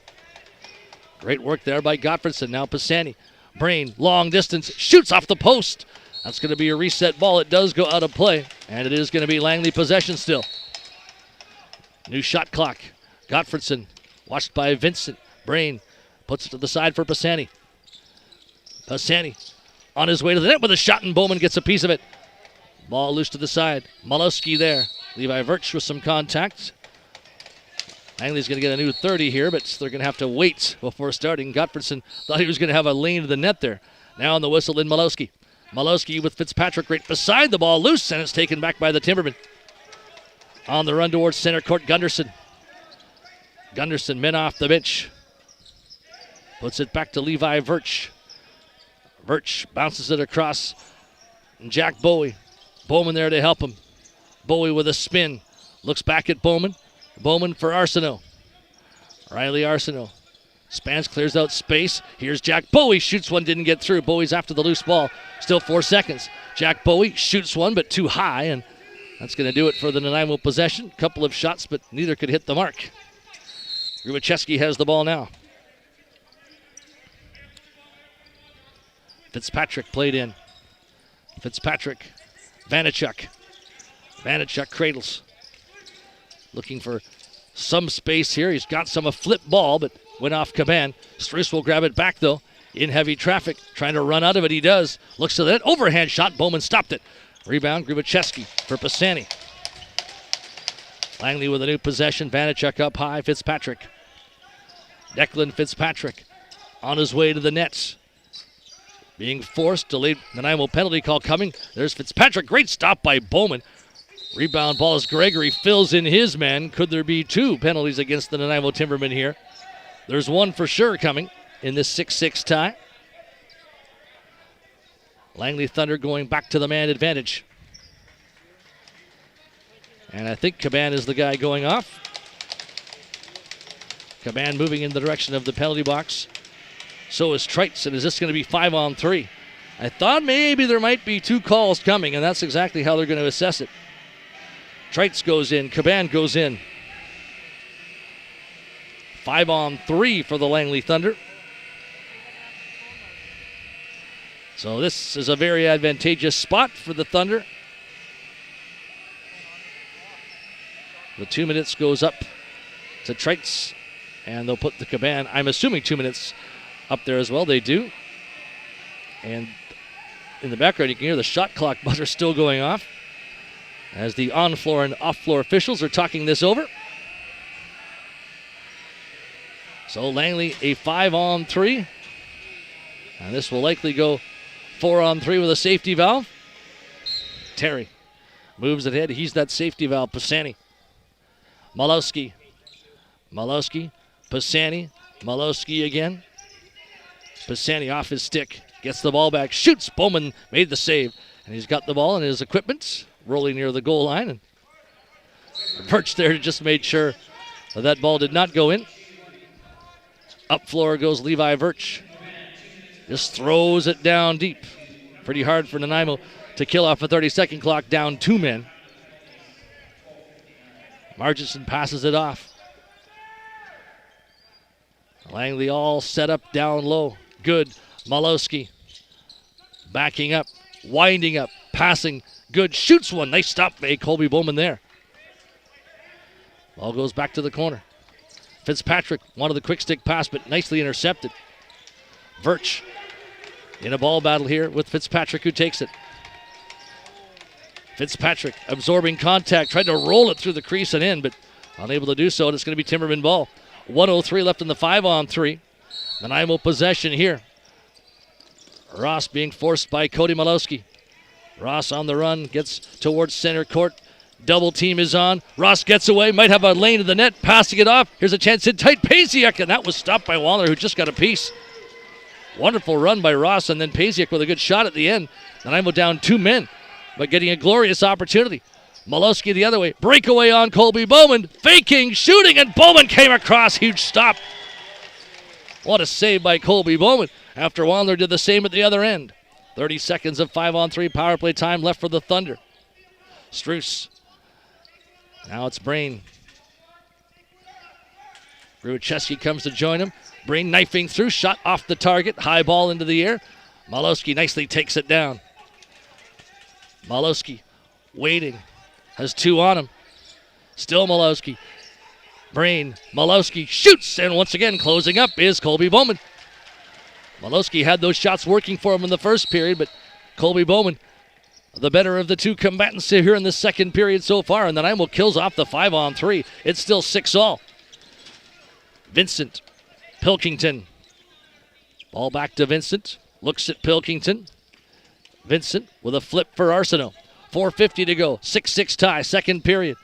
S1: Great work there by Gottfriedson. Now Pisani. Brain, long distance. Shoots off the post. That's going to be a reset ball. It does go out of play, and it is going to be Langley possession still. New shot clock. Gottfriedson, watched by Vincent. Brain puts it to the side for Pisani. Pisani on his way to the net with a shot, and Bowman gets a piece of it. Ball loose to the side. Malowski there. Levi Virch with some contact. Langley's going to get a new 30 here, but they're going to have to wait before starting. Gottfriedson thought he was going to have a lane to the net there. Now on the whistle in Malowski. Malowski with Fitzpatrick right beside the ball. Loose, and it's taken back by the TImbermen. On the run towards center court, Gunderson. Gunderson, men off the bench. Puts it back to Levi Virch. Virch bounces it across. And Jack Bowie. Bowman there to help him. Bowie with a spin. Looks back at Bowman. Bowman for Arsenault. Riley Arsenault. Spans, clears out space. Here's Jack Bowie. Shoots one, didn't get through. Bowie's after the loose ball. Still 4 seconds. Jack Bowie shoots one, but too high, and that's going to do it for the Nanaimo possession. Couple of shots, but neither could hit the mark. Grubachevsky has the ball now. Fitzpatrick played in. Fitzpatrick. Vanachuk. Vanachuk cradles. Looking for some space here. He's got some a flip ball, but went off Caban. Struce will grab it back, though. In heavy traffic. Trying to run out of it. He does. Looks to that overhand shot. Bowman stopped it. Rebound, Grubachevsky for Pisani. Langley with a new possession. Vanachuk up high. Fitzpatrick. Declan Fitzpatrick on his way to the nets. Being forced. Delayed Nanaimo penalty call coming. There's Fitzpatrick. Great stop by Bowman. Rebound ball as Gregory fills in his man. Could there be 2 penalties against the Nanaimo Timbermen here? There's one for sure coming in this 6-6 tie. Langley Thunder going back to the man advantage. And I think Caban is the guy going off. Caban moving in the direction of the penalty box. So is Trites, and is this going to be 5-on-3? I thought maybe there might be 2 calls coming, and that's exactly how they're going to assess it. Trites goes in, Caban goes in. 5-on-3 for the Langley Thunder. So this is a very advantageous spot for the Thunder. The 2 minutes goes up to Trites, and they'll put the Caban, I'm assuming 2 minutes up there as well. They do. And in the background, you can hear the shot clock buzzer still going off as the on-floor and off-floor officials are talking this over. So Langley, a 5-on-3. And this will likely go 4-on-3 with a safety valve. Terry moves ahead. He's that safety valve. Pisani. Malowski. Malowski. Pisani. Malowski again. Pisani off his stick. Gets the ball back. Shoots. Bowman made the save. And he's got the ball in his equipment. Rolling near the goal line. And Birch there just made sure that ball did not go in. Up floor goes Levi Birch. Just throws it down deep. Pretty hard for Nanaimo to kill off a 30-second clock, down 2 men. Marginson passes it off. Langley all set up down low. Good. Malowski backing up, winding up, passing. Good. Shoots one. Nice stop by Colby Bowman there. Ball goes back to the corner. Fitzpatrick wanted the quick stick pass, but nicely intercepted. Birch in a ball battle here with Fitzpatrick, who takes it. Fitzpatrick absorbing contact, tried to roll it through the crease and in, but unable to do so, and it's going to be Timberman ball. 1:03 left in the 5-on-3. Nanaimo possession here. Ross being forced by Cody Malowski. Ross on the run, gets towards center court. Double team is on. Ross gets away, might have a lane to the net, passing it off. Here's a chance in tight. Pasiak, and that was stopped by Waller, who just got a piece. Wonderful run by Ross, and then Pasiak with a good shot at the end. Nanaimo down 2 men, but getting a glorious opportunity. Malowski the other way. Breakaway on Colby Bowman. Faking, shooting, and Bowman came across. Huge stop. What a save by Colby Bowman after Waller did the same at the other end. 30 seconds of 5-on-3 power play time left for the Thunder. Struce. Now it's Brain. Grubachevsky comes to join him. Brain knifing through, shot off the target. High ball into the air. Malowski nicely takes it down. Malowski waiting. Has 2 on him. Still Malowski. Brain. Malowski shoots, and once again closing up is Colby Bowman. Malowski had those shots working for him in the first period, but Colby Bowman, the better of the 2 combatants here in the second period so far, and Nanaimo kills off the 5-on-3. It's still 6-all. Vincent. Pilkington. Ball back to Vincent. Looks at Pilkington. Vincent with a flip for Arsenault. 4:50 to go. 6-6 tie, second period.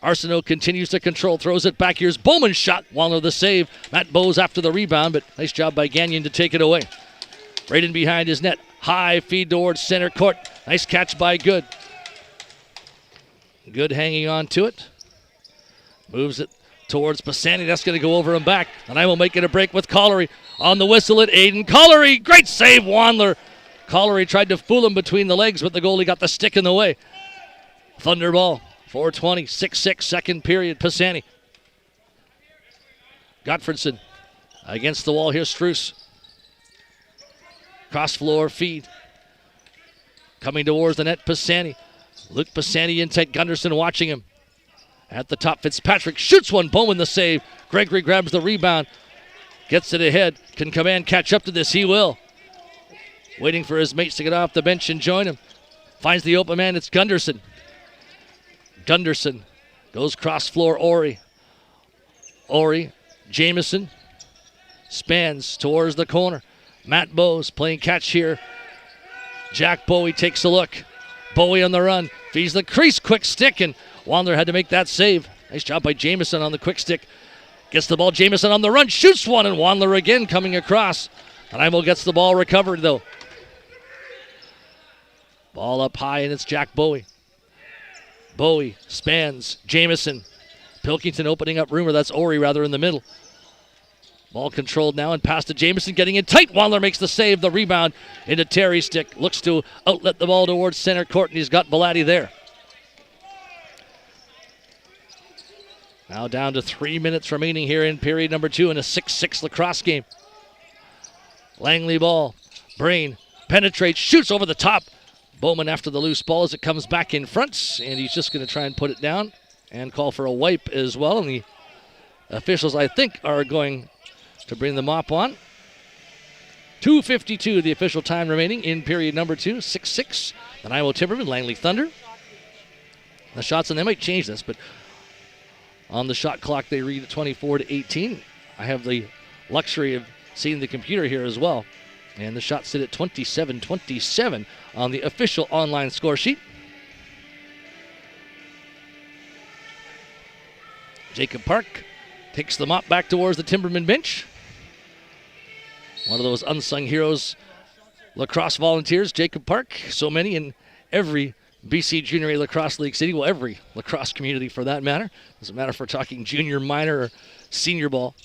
S1: Arsenault continues to control, throws it back. Here's Bowman's shot. Waller the save. Matt Bowes after the rebound, but nice job by Gagnon to take it away. Right in behind his net. High feed towards center court. Nice catch by Good. Good hanging on to it. Moves it towards Pisani. That's going to go over and back. And I will make it a break with Collery on the whistle at Aiden. Collery, great save, Wandler. Collery tried to fool him between the legs, but the goalie got the stick in the way. Thunder ball, 4:20, 6-6, second period. Pisani. Gottfredson against the wall here, Struce. Cross floor feed. Coming towards the net, Pisani. Luke Pisani in tight, Gunderson watching him. At the top, Fitzpatrick shoots one, Bowman the save. Gregory grabs the rebound, gets it ahead. Can Caban catch up to this? He will. Waiting for his mates to get off the bench and join him. Finds the open man, it's Gunderson. Gunderson goes cross floor, Ori. Ori, Jamieson spans towards the corner. Matt Bowes playing catch here. Jack Bowie takes a look. Bowie on the run, feeds the crease, quick stick, and Wandler had to make that save. Nice job by Jamieson on the quick stick. Gets the ball, Jamieson on the run, shoots one, and Wandler again coming across. Nanaimo gets the ball recovered though. Ball up high, and it's Jack Bowie. Bowie spans, Jamieson. Pilkington opening up room, or that's Ori rather, in the middle. Ball controlled now and pass to Jamieson, getting in tight. Wandler makes the save, the rebound into Terry's stick. Looks to outlet the ball towards center court, and he's got Belatti there. Now down to 3 minutes remaining here in period number 2 in a 6-6 lacrosse game. Langley ball. Brain penetrates, shoots over the top. Bowman after the loose ball as it comes back in front, and he's just going to try and put it down and call for a wipe as well. And the officials, I think, are going to bring the mop on. 2:52 the official time remaining in period number 2, 6-6. The Nanaimo TImbermen, Langley Thunder. The shots, and they might change this, but on the shot clock they read at 24-18. I have the luxury of seeing the computer here as well. And the shots sit at 27-27 on the official online score sheet. Jacob Park takes the mop back towards the Timberman bench. One of those unsung heroes, lacrosse volunteers, Jacob Park. So many in every BC Junior A Lacrosse League city. Well, every lacrosse community for that matter. Doesn't matter if we're talking junior, minor, or senior ball.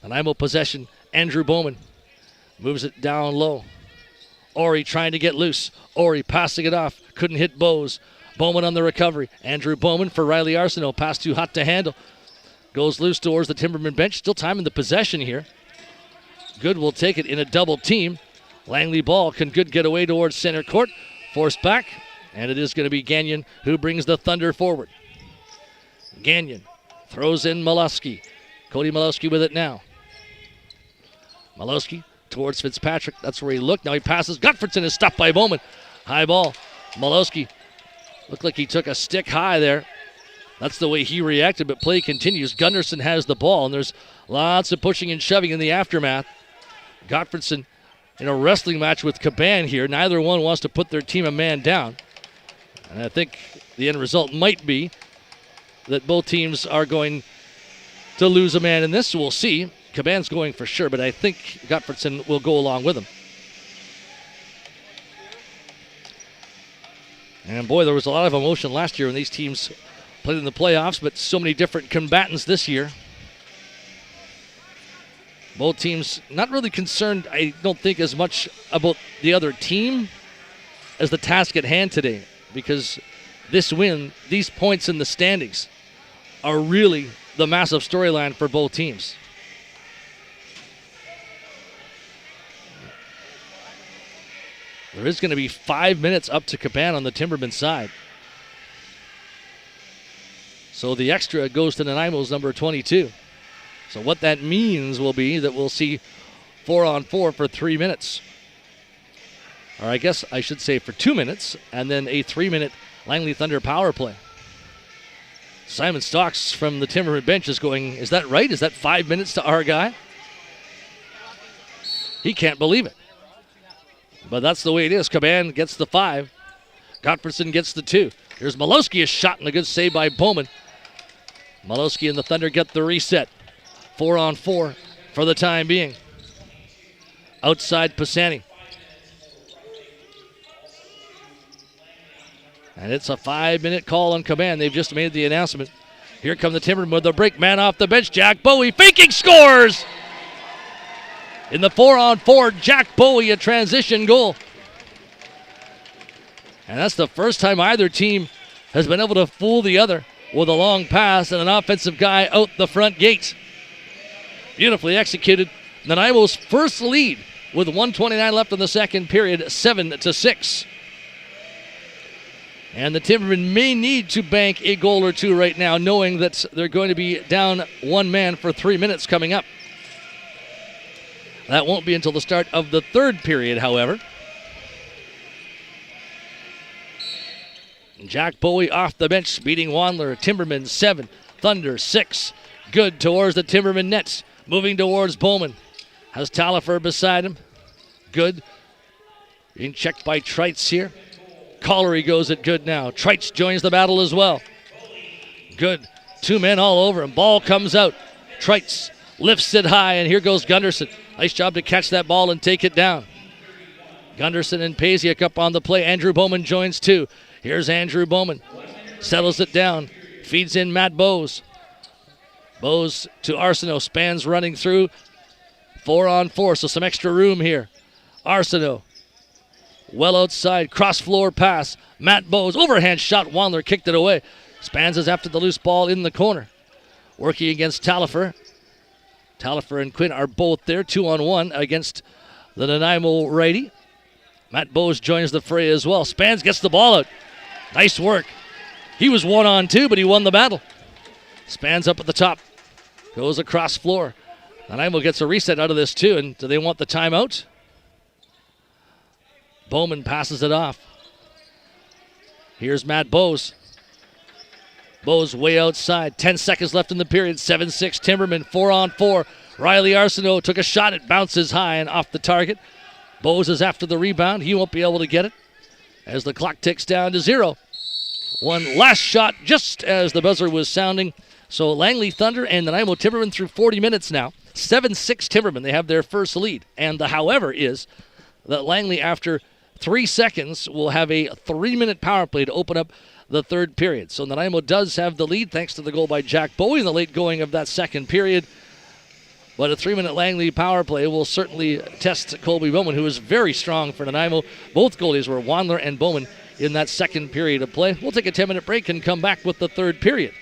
S1: Nanaimo possession, Andrew Bowman moves it down low. Ori trying to get loose. Ori passing it off. Couldn't hit Bowes. Bowman on the recovery. Andrew Bowman for Riley Arsenault. Pass too hot to handle. Goes loose towards the Timberman bench. Still time in the possession here. Good will take it in a double team. Langley ball. Can Good get away towards center court. Forced back. And it is going to be Gagnon who brings the Thunder forward. Gagnon throws in Malowski. Cody Malowski with it now. Malowski towards Fitzpatrick. That's where he looked. Now he passes. Gottfredson is stopped by Bowman. High ball. Malowski looked like he took a stick high there. That's the way he reacted, but play continues. Gunderson has the ball, and there's lots of pushing and shoving in the aftermath. Gottfredson in a wrestling match with Caban here. Neither one wants to put their team a man down. And I think the end result might be that both teams are going to lose a man in this. We'll see. Caban's going for sure, but I think Gottfredson will go along with him. And boy, there was a lot of emotion last year when these teams played in the playoffs, but so many different combatants this year. Both teams not really concerned, I don't think, as much about the other team as the task at hand today, because this win, these points in the standings, are really the massive storyline for both teams. There is going to be 5 minutes up to Caban on the Timberman side. So the extra goes to Nanaimo's number 22. So what that means will be that we'll see 4-on-4 for 3 minutes. Or I guess I should say for 2 minutes, and then a 3-minute Langley Thunder power play. Simon Stocks from the Timberman bench is going, is that right? Is that 5 minutes to our guy? He can't believe it. But that's the way it is. Caban gets the 5. Gottfredson gets the 2. Here's Malowski, a shot and a good save by Bowman. Malowski and the Thunder get the reset. 4-on-4 for the time being. Outside Pisani. And it's a 5-minute call on command. They've just made the announcement. Here come the Timbermen with the break. Man off the bench. Jack Bowie faking, scores! In the 4-on-4, Jack Bowie, a transition goal. And that's the first time either team has been able to fool the other with a long pass and an offensive guy out the front gate. Beautifully executed. Nanaimo's first lead with 1:29 left in the second period, 7-6. And the Timbermen may need to bank a goal or two right now, knowing that they're going to be down one man for 3 minutes coming up. That won't be until the start of the third period, however. Jack Bowie off the bench, beating Wandler. Timbermen 7, Thunder 6. Good towards the Timbermen nets. Moving towards Bowman. Has Talifer beside him. Good. Being checked by Trites here. Collery goes at Good now. Trites joins the battle as well. Good. 2 men all over him. Ball comes out. Trites lifts it high, and here goes Gunderson. Nice job to catch that ball and take it down. Gunderson and Pasiak up on the play. Andrew Bowman joins too. Here's Andrew Bowman. Settles it down. Feeds in Matt Bowes. Bowes to Arsenault. Spans running through. 4-on-4, so some extra room here. Arsenault. Well outside. Cross floor pass. Matt Bowes. Overhand shot. Wandler kicked it away. Spans is after the loose ball in the corner. Working against Talifer. Talifer and Quinn are both there. 2-on-1 against the Nanaimo righty. Matt Bowes joins the fray as well. Spans gets the ball out. Nice work. He was 1-on-2, but he won the battle. Spans up at the top. Goes across floor. Nanaimo gets a reset out of this too. And do they want the timeout? Bowman passes it off. Here's Matt Bowes. Bowes way outside. 10 seconds left in the period. 7-6 Timbermen. 4-on-4. Riley Arsenault took a shot. It bounces high and off the target. Bowes is after the rebound. He won't be able to get it as the clock ticks down to 0. One last shot just as the buzzer was sounding. So Langley Thunder and the Nanaimo Timbermen through 40 minutes now. 7-6 Timbermen. They have their first lead. And the however is that Langley, after 3 seconds, will have a 3-minute power play to open up the third period. So Nanaimo does have the lead thanks to the goal by Jack Bowie in the late going of that second period. But a 3-minute Langley power play will certainly test Colby Bowman, who is very strong for Nanaimo. Both goalies were Wandler and Bowman in that second period of play. We'll take a 10-minute break and come back with the third period.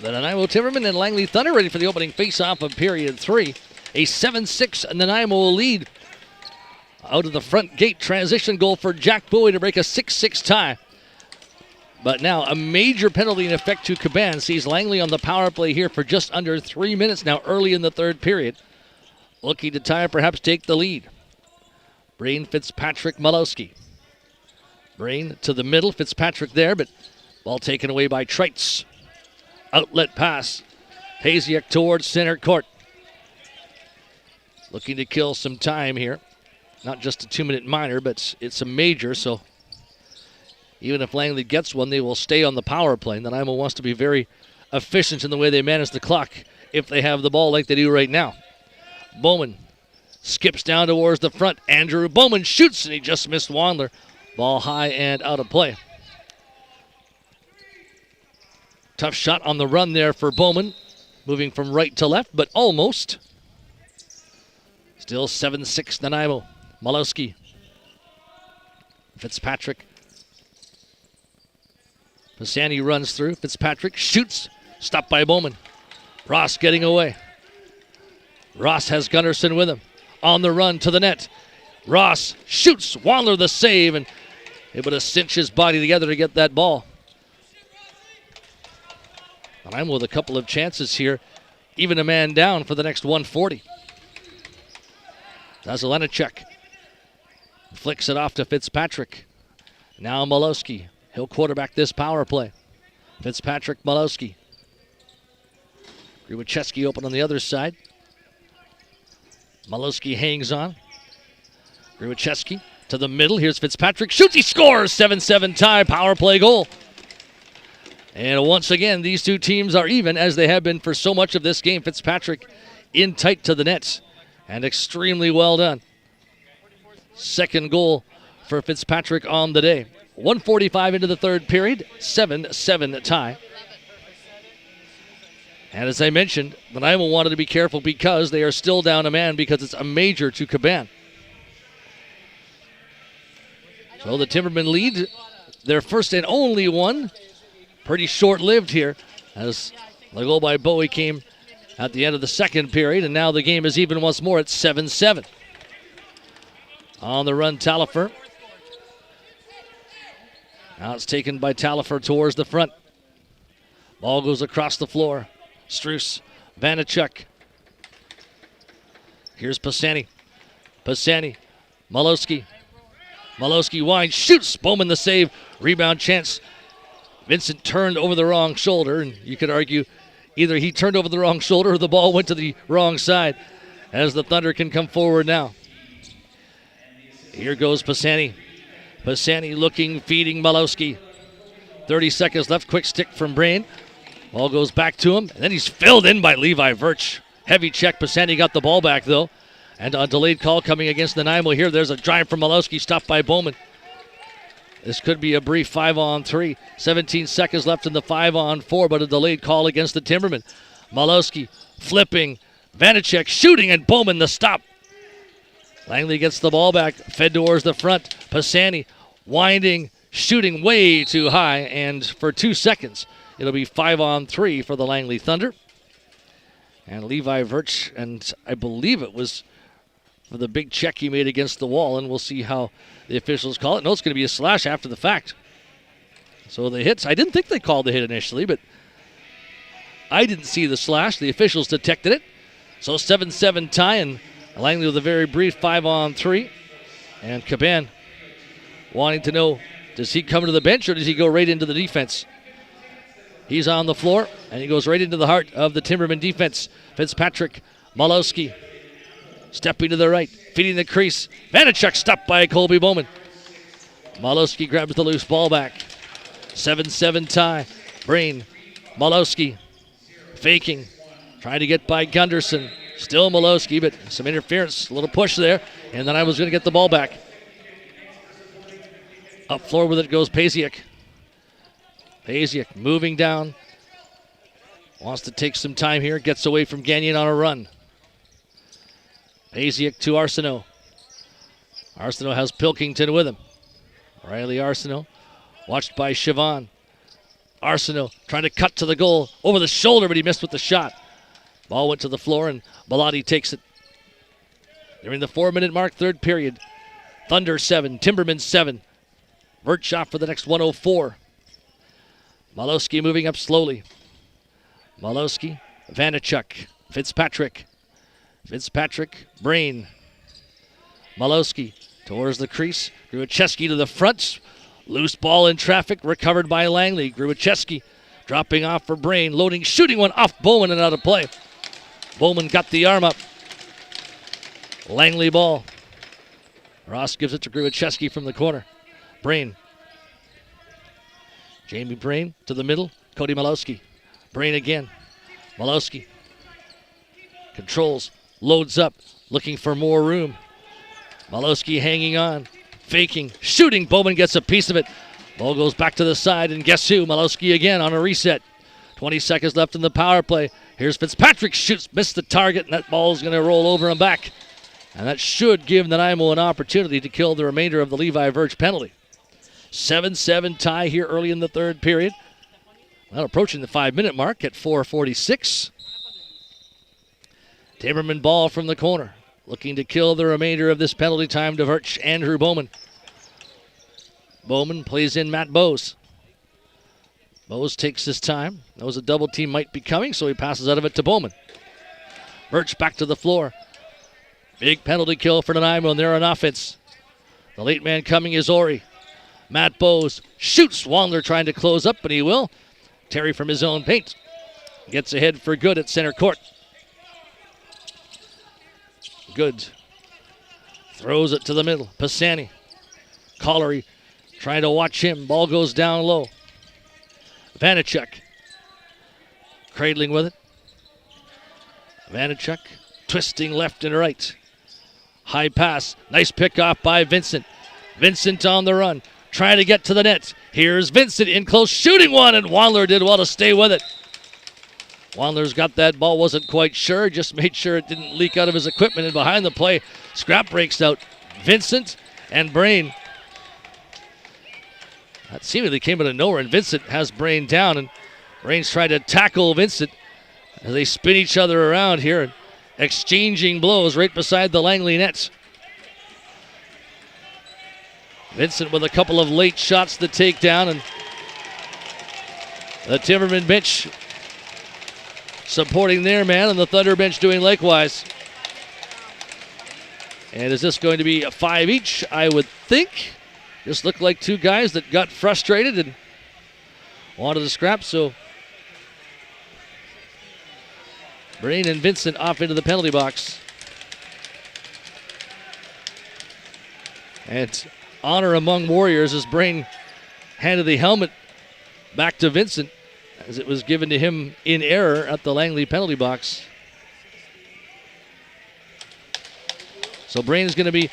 S1: The Nanaimo TImbermen and Langley Thunder ready for the opening face-off of period 3. A 7-6 Nanaimo lead. Out of the front gate, transition goal for Jack Bowie to break a 6-6 tie. But now a major penalty in effect to Caban sees Langley on the power play here for just under 3 minutes now early in the third period. Looking to tie, perhaps take the lead. Brain, Fitzpatrick, Malowski. Brain to the middle, Fitzpatrick there, but ball taken away by Treitz. Outlet pass. Pasiak towards center court. Looking to kill some time here. Not just a 2-minute minor, but it's a major, so even if Langley gets one, they will stay on the power play. Nanaimo wants to be very efficient in the way they manage the clock if they have the ball like they do right now. Bowman skips down towards the front. Andrew Bowman shoots, and he just missed Wandler. Ball high and out of play. Tough shot on the run there for Bowman. Moving from right to left, but almost. Still 7-6 Nanaimo. Malowski. Fitzpatrick. Pisani runs through. Fitzpatrick shoots. Stopped by Bowman. Ross getting away. Ross has Gunnarsson with him. On the run to the net. Ross shoots. Wandler the save and able to cinch his body together to get that ball. And I'm with a couple of chances here. Even a man down for the next 140. Zazelenacek flicks it off to Fitzpatrick. Now Malowski. He'll quarterback this power play. Fitzpatrick, Malowski. Griwacheski open on the other side. Malowski hangs on. Griwacheski to the middle. Here's Fitzpatrick. Shoots. He scores. 7-7 tie. Power play goal. And once again, these two teams are even as they have been for so much of this game. Fitzpatrick in tight to the nets. And extremely well done. Second goal for Fitzpatrick on the day. 1:45 into the third period. 7-7 tie. And as I mentioned, Nanaimo wanted to be careful because they are still down a man because it's a major to Caban. So the Timbermen lead their first and only one. Pretty short-lived here as the goal by Bowie came at the end of the second period, and now the game is even once more at 7-7. On the run, Talafer. Now it's taken by Talafer towards the front. Ball goes across the floor. Struce, Vanachuk. Here's Pisani. Pisani, Malowski. Malowski winds, shoots. Bowman the save. Rebound chance. Vincent turned over the wrong shoulder, and you could argue either he turned over the wrong shoulder or the ball went to the wrong side as the Thunder can come forward now. Here goes Pisani. Pisani looking, feeding Malowski. 30 seconds left. Quick stick from Brain. Ball goes back to him, and then he's filled in by Levi Virch. Heavy check. Pisani got the ball back, though. And a delayed call coming against Nanaimo here. There's a drive from Malowski, stopped by Bowman. This could be a brief 5-on-3. 17 seconds left in the 5-on-4, but a delayed call against the Timbermen. Malowski flipping. Vanacek shooting, and Bowman the stop. Langley gets the ball back, fed towards the front. Pisani winding, shooting way too high, and for 2 seconds, it'll be 5-on-3 for the Langley Thunder. And Levi Virch, and I believe it was for the big check he made against the wall, and we'll see how the officials call it. No, it's going to be a slash after the fact. So the hits, I didn't think they called the hit initially, but I didn't see the slash. The officials detected it. So 7-7 tie, and Langley with a very brief 5-on-3. And Caban wanting to know, does he come to the bench or does he go right into the defense? He's on the floor, and he goes right into the heart of the Timberman defense. Fitzpatrick, Malowski, stepping to the right, feeding the crease. Vanachuk stopped by Colby Bowman. Malowski grabs the loose ball back. 7-7 tie. Brain, Malowski, faking, trying to get by Gunderson. Still Malowski, but some interference, a little push there, and then I was going to get the ball back. Up floor with it goes Pasiak. Pasiak moving down. Wants to take some time here. Gets away from Gagnon on a run. Pasiak to Arsenault. Arsenault has Pilkington with him. Riley Arsenault watched by Siobhan. Arsenault trying to cut to the goal over the shoulder, but he missed with the shot. Ball went to the floor, and Bellotti takes it. They're in the 4-minute mark, third period. Thunder 7, Timbermen 7. Virchow for the next 104. Malowski moving up slowly. Malowski, Vanachuk, Fitzpatrick, Brain. Malowski towards the crease. Gruachewski to the front. Loose ball in traffic, recovered by Langley. Gruachewski dropping off for Brain, loading, shooting one off Bowman and out of play. Bowman got the arm up. Langley ball. Ross gives it to Gruachewski from the corner. Brain. Jamie Brain to the middle. Cody Malowski. Brain again. Malowski controls, loads up, looking for more room. Malowski hanging on, faking, shooting. Bowman gets a piece of it. Ball goes back to the side, and guess who? Malowski again on a reset. 20 seconds left in the power play. Here's Fitzpatrick, shoots, missed the target, and that ball is going to roll over and back. And that should give Nanaimo an opportunity to kill the remainder of the Levi Virch penalty. 7-7 tie here early in the third period. Well, approaching the 5-minute mark at 4:46. Timberman ball from the corner. Looking to kill the remainder of this penalty time to Virch. Andrew Bowman. Bowman plays in Matt Bowes. Bowes takes his time. Knows a double team might be coming, so he passes out of it to Bowman. Virch back to the floor. Big penalty kill for Nanaimo, and they're on offense. The late man coming is Ori. Matt Bowes shoots. Wandler trying to close up, but he will. Terry from his own paint gets ahead for good at center court. Good. Throws it to the middle. Pisani. Collery trying to watch him. Ball goes down low. Vanachuk. Cradling with it. Vanachuk twisting left and right. High pass. Nice pick off by Vincent. Vincent on the run. Trying to get to the net. Here's Vincent in close, shooting one, and Wandler did well to stay with it. Wandler's got that ball, wasn't quite sure, just made sure it didn't leak out of his equipment, and behind the play, scrap breaks out. Vincent and Brain. That seemingly came out of nowhere, and Vincent has Brain down, and Brain's trying to tackle Vincent as they spin each other around here and exchanging blows right beside the Langley nets. Vincent with a couple of late shots to take down, and the Timberman bench supporting their man, and the Thunder bench doing likewise. And is this going to be a 5 each? I would think. Just looked like two guys that got frustrated and wanted to scrap, so Brain and Vincent off into the penalty box. And honor among Warriors as Brain handed the helmet back to Vincent as it was given to him in error at the Langley penalty box. So Brain is going to be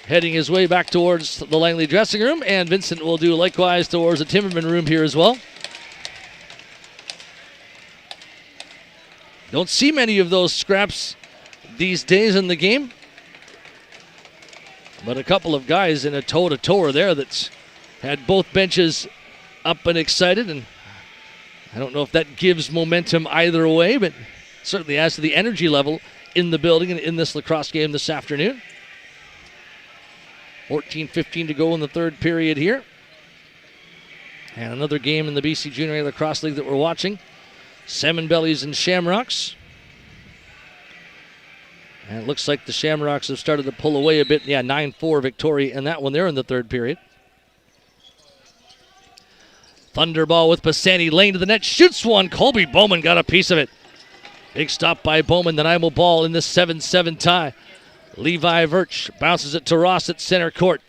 S1: heading his way back towards the Langley dressing room, and Vincent will do likewise towards the Timberman room here as well. Don't see many of those scraps these days in the game. But a couple of guys in a toe-to-toe there that's had both benches up and excited, and I don't know if that gives momentum either way, but certainly adds to the energy level in the building and in this lacrosse game this afternoon. 14:15 to go in the third period here. And another game in the BC Junior A Lacrosse League that we're watching. Salmon Bellies and Shamrocks. And it looks like the Shamrocks have started to pull away a bit. Yeah, 9-4 victory in that one there in the third period. Thunderball with Pisani, lane to the net, shoots one. Colby Bowman got a piece of it. Big stop by Bowman. The Nanaimo ball in this 7-7 tie. Levi Virch bounces it to Ross at center court.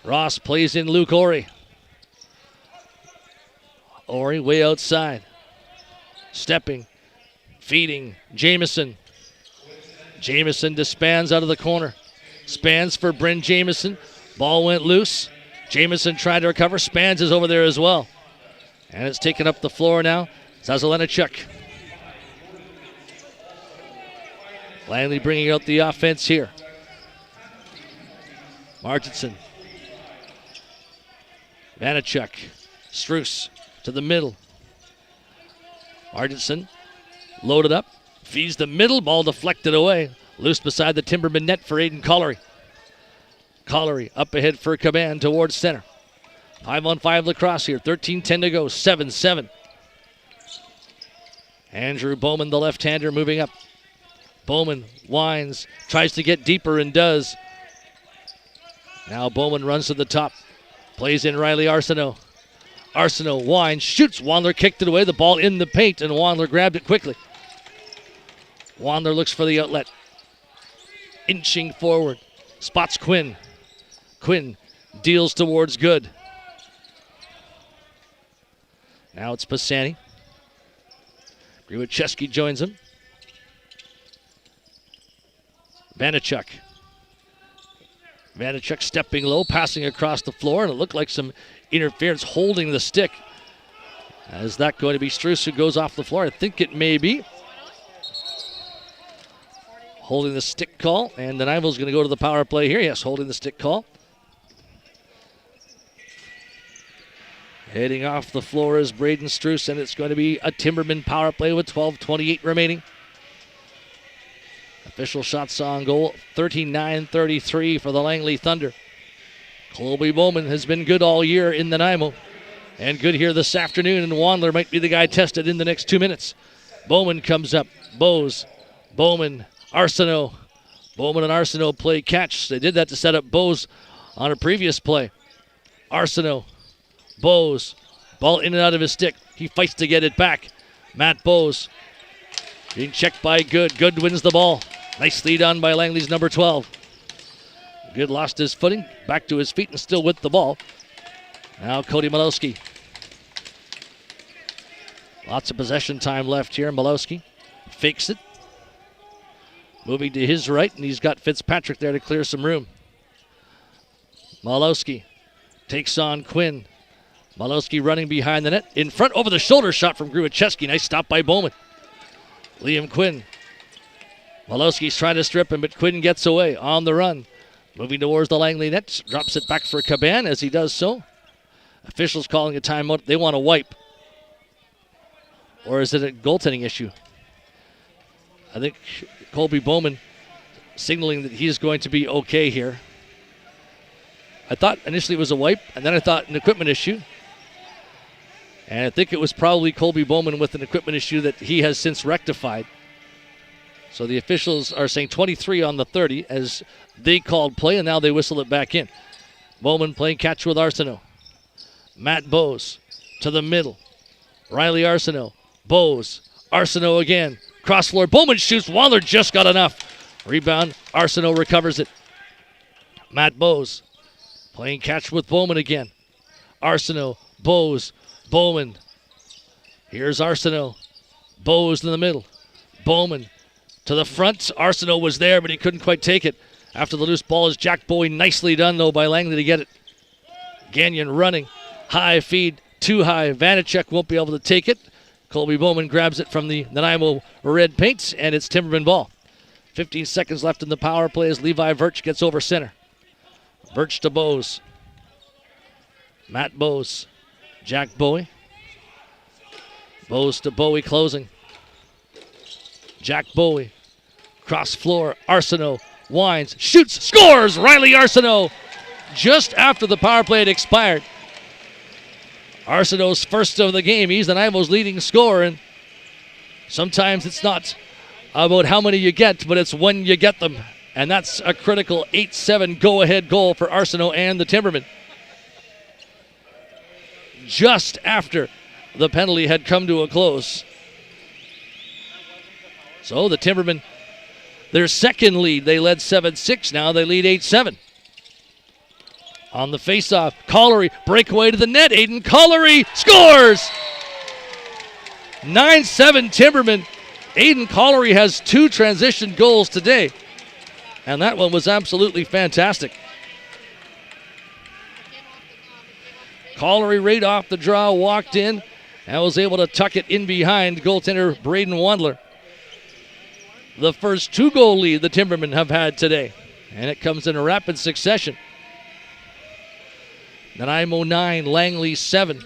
S1: Ross plays in Luke Ori. Ori way outside. Stepping, feeding, Jamieson. Jamieson to Spans out of the corner. Spans for Bryn Jamieson. Ball went loose. Jamieson tried to recover. Spans is over there as well. And it's taken up the floor now. Zazelenachuk. Langley bringing out the offense here. Martinson. Vanachuk. Struce to the middle. Marginson loaded up, feeds the middle, ball deflected away. Loose beside the Timberman net for Aiden Collery. Collery up ahead for Caban towards center. 5-on-5 lacrosse here, 13-10 to go, 7-7. Andrew Bowman, the left-hander, moving up. Bowman winds, tries to get deeper and does. Now Bowman runs to the top, plays in Riley Arsenault. Arsenault winds, shoots. Wandler kicked it away. The ball in the paint, and Wandler grabbed it quickly. Wandler looks for the outlet. Inching forward. Spots Quinn. Quinn deals towards Good. Now it's Pisani. Griwacheski joins him. Vanachuk. Vanachuk stepping low, passing across the floor, and it looked like some interference holding the stick. Is that going to be Struess who goes off the floor? I think it may be. Holding the stick call, and Nanaimo's going to go to the power play here. Yes, holding the stick call. Heading off the floor is Braden Struess, and it's going to be a Timberman power play with 12:28 remaining. Official shots on goal, 39-33 for the Langley Thunder. Colby Bowman has been good all year in Nanaimo, and good here this afternoon, and Wandler might be the guy tested in the next 2 minutes. Bowman comes up, Bowes, Bowman, Arsenault. Bowman and Arsenault play catch. They did that to set up Bowes on a previous play. Arsenault, Bowes, ball in and out of his stick. He fights to get it back. Matt Bowes being checked by Good. Good wins the ball. Nicely done by Langley's number 12. Good lost his footing, back to his feet and still with the ball. Now Cody Malowski. Lots of possession time left here. Malowski fakes it. Moving to his right, and he's got Fitzpatrick there to clear some room. Malowski takes on Quinn. Malowski running behind the net. In front, over the shoulder shot from Griwacheski. Nice stop by Bowman. Liam Quinn. Malowski's trying to strip him, but Quinn gets away on the run. Moving towards the Langley net. Drops it back for Caban as he does so. Officials calling a timeout. They want to wipe. Or is it a goaltending issue? I think Colby Bowman signaling that he is going to be okay here. I thought initially it was a wipe, and then I thought an equipment issue. And I think it was probably Colby Bowman with an equipment issue that he has since rectified. So the officials are saying 23 on the 30 as they called play, and now they whistle it back in. Bowman playing catch with Arsenault. Matt Bowes to the middle. Riley Arsenault. Bowes. Arsenault again. Cross floor. Bowman shoots. Waller just got enough. Rebound. Arsenault recovers it. Matt Bowes playing catch with Bowman again. Arsenault. Bowes. Bowman. Here's Arsenault. Bowes in the middle. Bowman to the front. Arsenault was there, but he couldn't quite take it. After the loose ball is Jack Bowie. Nicely done, though, by Langley to get it. Gagnon running. High feed. Too high. Vanacek won't be able to take it. Colby Bowman grabs it from the Nanaimo red paint, and it's Timberman ball. 15 seconds left in the power play as Levi Virch gets over center. Virch to Bowes. Matt Bowes. Jack Bowie. Bowes to Bowie closing. Jack Bowie. Cross floor. Arsenault winds. Shoots. Scores! Riley Arsenault. Just after the power play had expired. Arsenault's first of the game. He's Nanaimo's leading scorer. And sometimes it's not about how many you get, but it's when you get them. And that's a critical 8-7 go-ahead goal for Arsenault and the Timbermen. Just after the penalty had come to a close. So the Timbermen, their second lead, they led 7-6. Now they lead 8-7. On the faceoff, Collery, breakaway to the net. Aiden Collery scores! 9-7 Timbermen. Aiden Collery has 2 transition goals today. And that one was absolutely fantastic. Collery right off the draw, walked in, and was able to tuck it in behind goaltender Braden Wandler. The first 2-goal lead the Timbermen have had today. And it comes in a rapid succession. Nanaimo 9, Langley 7.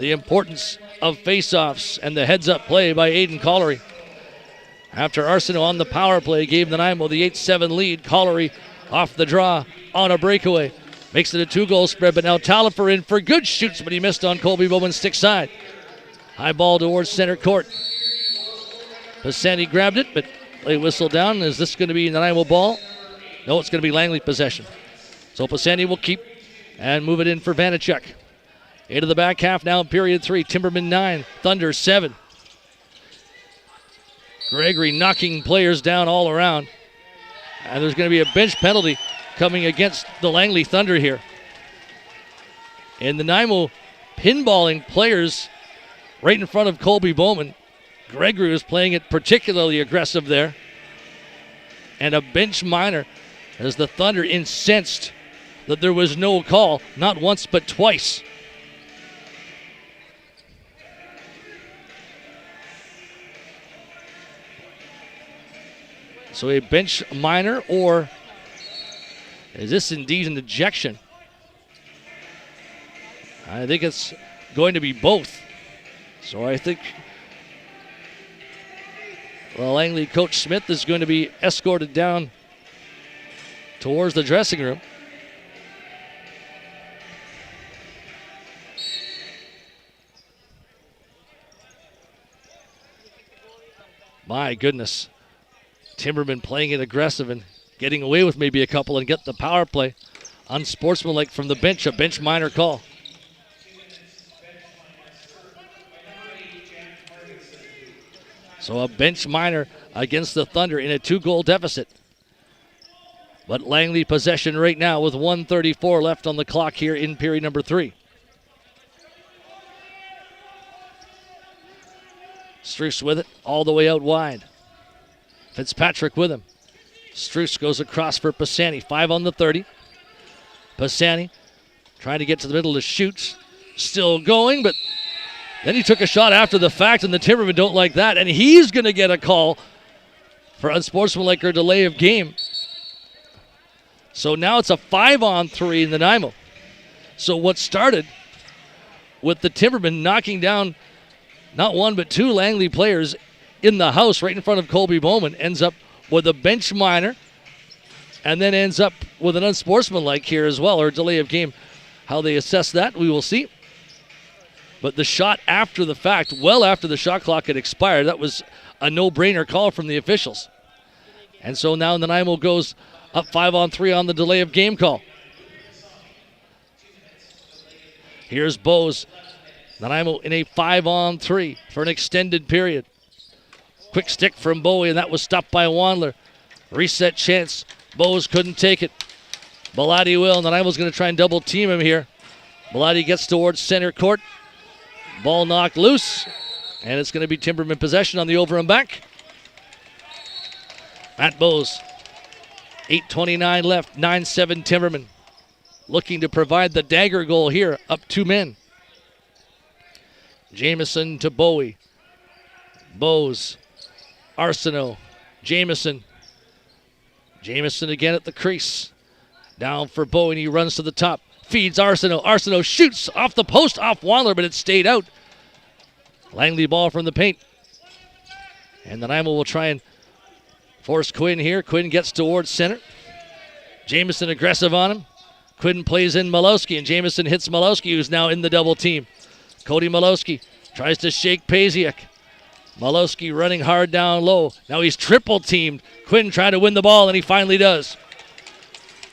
S1: the importance of faceoffs and the heads-up play by Aiden Collery. After Arsenault on the power play gave Nanaimo the 8-7 lead, Collery off the draw on a breakaway. Makes it a 2-goal spread, but now Talifer in for good shoots, but he missed on Colby Bowman's stick side. High ball towards center court. Pisani grabbed it, but they whistled down. Is this going to be Nanaimo ball? No, it's going to be Langley possession. So Pisani will keep and move it in for Vanacek. Into the back half now in period 3. Timbermen 9, Thunder 7. Gregory knocking players down all around. And there's going to be a bench penalty coming against the Langley Thunder here. And the Nanaimo pinballing players right in front of Colby Bowman. Gregory was playing it particularly aggressive there. And a bench minor as the Thunder incensed that there was no call, not once but twice. So a bench minor, or is this indeed an ejection? I think it's going to be both. So I think Langley coach Smith is going to be escorted down towards the dressing room. My goodness. Timbermen playing it aggressive and getting away with maybe a couple and get the power play. Unsportsmanlike from the bench, a bench minor call. So a bench minor against the Thunder in a 2-goal deficit. But Langley possession right now with 1:34 left on the clock here in period number 3. Struce with it all the way out wide. Fitzpatrick with him. Struce goes across for Pisani. 5 on the 30. Pisani trying to get to the middle to shoot. Still going, but then he took a shot after the fact, and the Timbermen don't like that. And he's going to get a call for unsportsmanlike or delay of game. So now it's a 5-on-3 in the Nanaimo. So what started with the Timbermen knocking down not one but 2 Langley players in the house right in front of Colby Bowman ends up with a bench minor and then ends up with an unsportsmanlike here as well, or delay of game. How they assess that, we will see. But the shot after the fact, well after the shot clock had expired, that was a no-brainer call from the officials. And so now Nanaimo goes up 5-on-3 on the delay of game call. Here's Bose. Nanaimo in a 5-on-3 for an extended period. Quick stick from Bowie, and that was stopped by Wandler. Reset chance. Bose couldn't take it. Bellotti will. Nanaimo's going to try and double team him here. Bellotti gets towards center court. Ball knocked loose, and it's going to be Timberman possession on the over and back. Matt Bose. 8:29 left. 9-7 Timberman. Looking to provide the dagger goal here. Up 2 men. Jamieson to Bowie. Bose. Arsenault. Jamieson. Jamieson again at the crease. Down for Bowie, and he runs to the top. Feeds Arsenault. Arsenault shoots off the post, off Wandler, but it stayed out. Langley ball from the paint. And Nanaimo will try and force Quinn here. Quinn gets towards center. Jamieson aggressive on him. Quinn plays in Malowski, and Jamieson hits Malowski, who's now in the double team. Cody Malowski tries to shake Pasiak. Malowski running hard down low. Now he's triple teamed. Quinn trying to win the ball, and he finally does.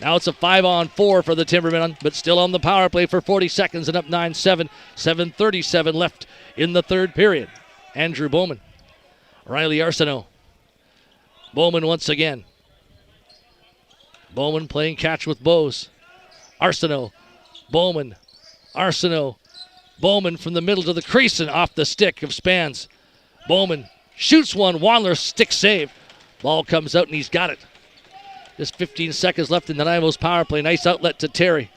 S1: Now it's a 5-on-4 for the Timbermen, but still on the power play for 40 seconds and up 9-7. 7:37 left in the third period. Andrew Bowman. Riley Arsenault. Bowman once again. Bowman playing catch with Bose. Arsenault. Bowman. Arsenault. Bowman from the middle to the crease and off the stick of Spans. Bowman shoots one. Wandler stick save. Ball comes out and he's got it. Just 15 seconds left in the Nanaimo's power play. Nice outlet to Terry.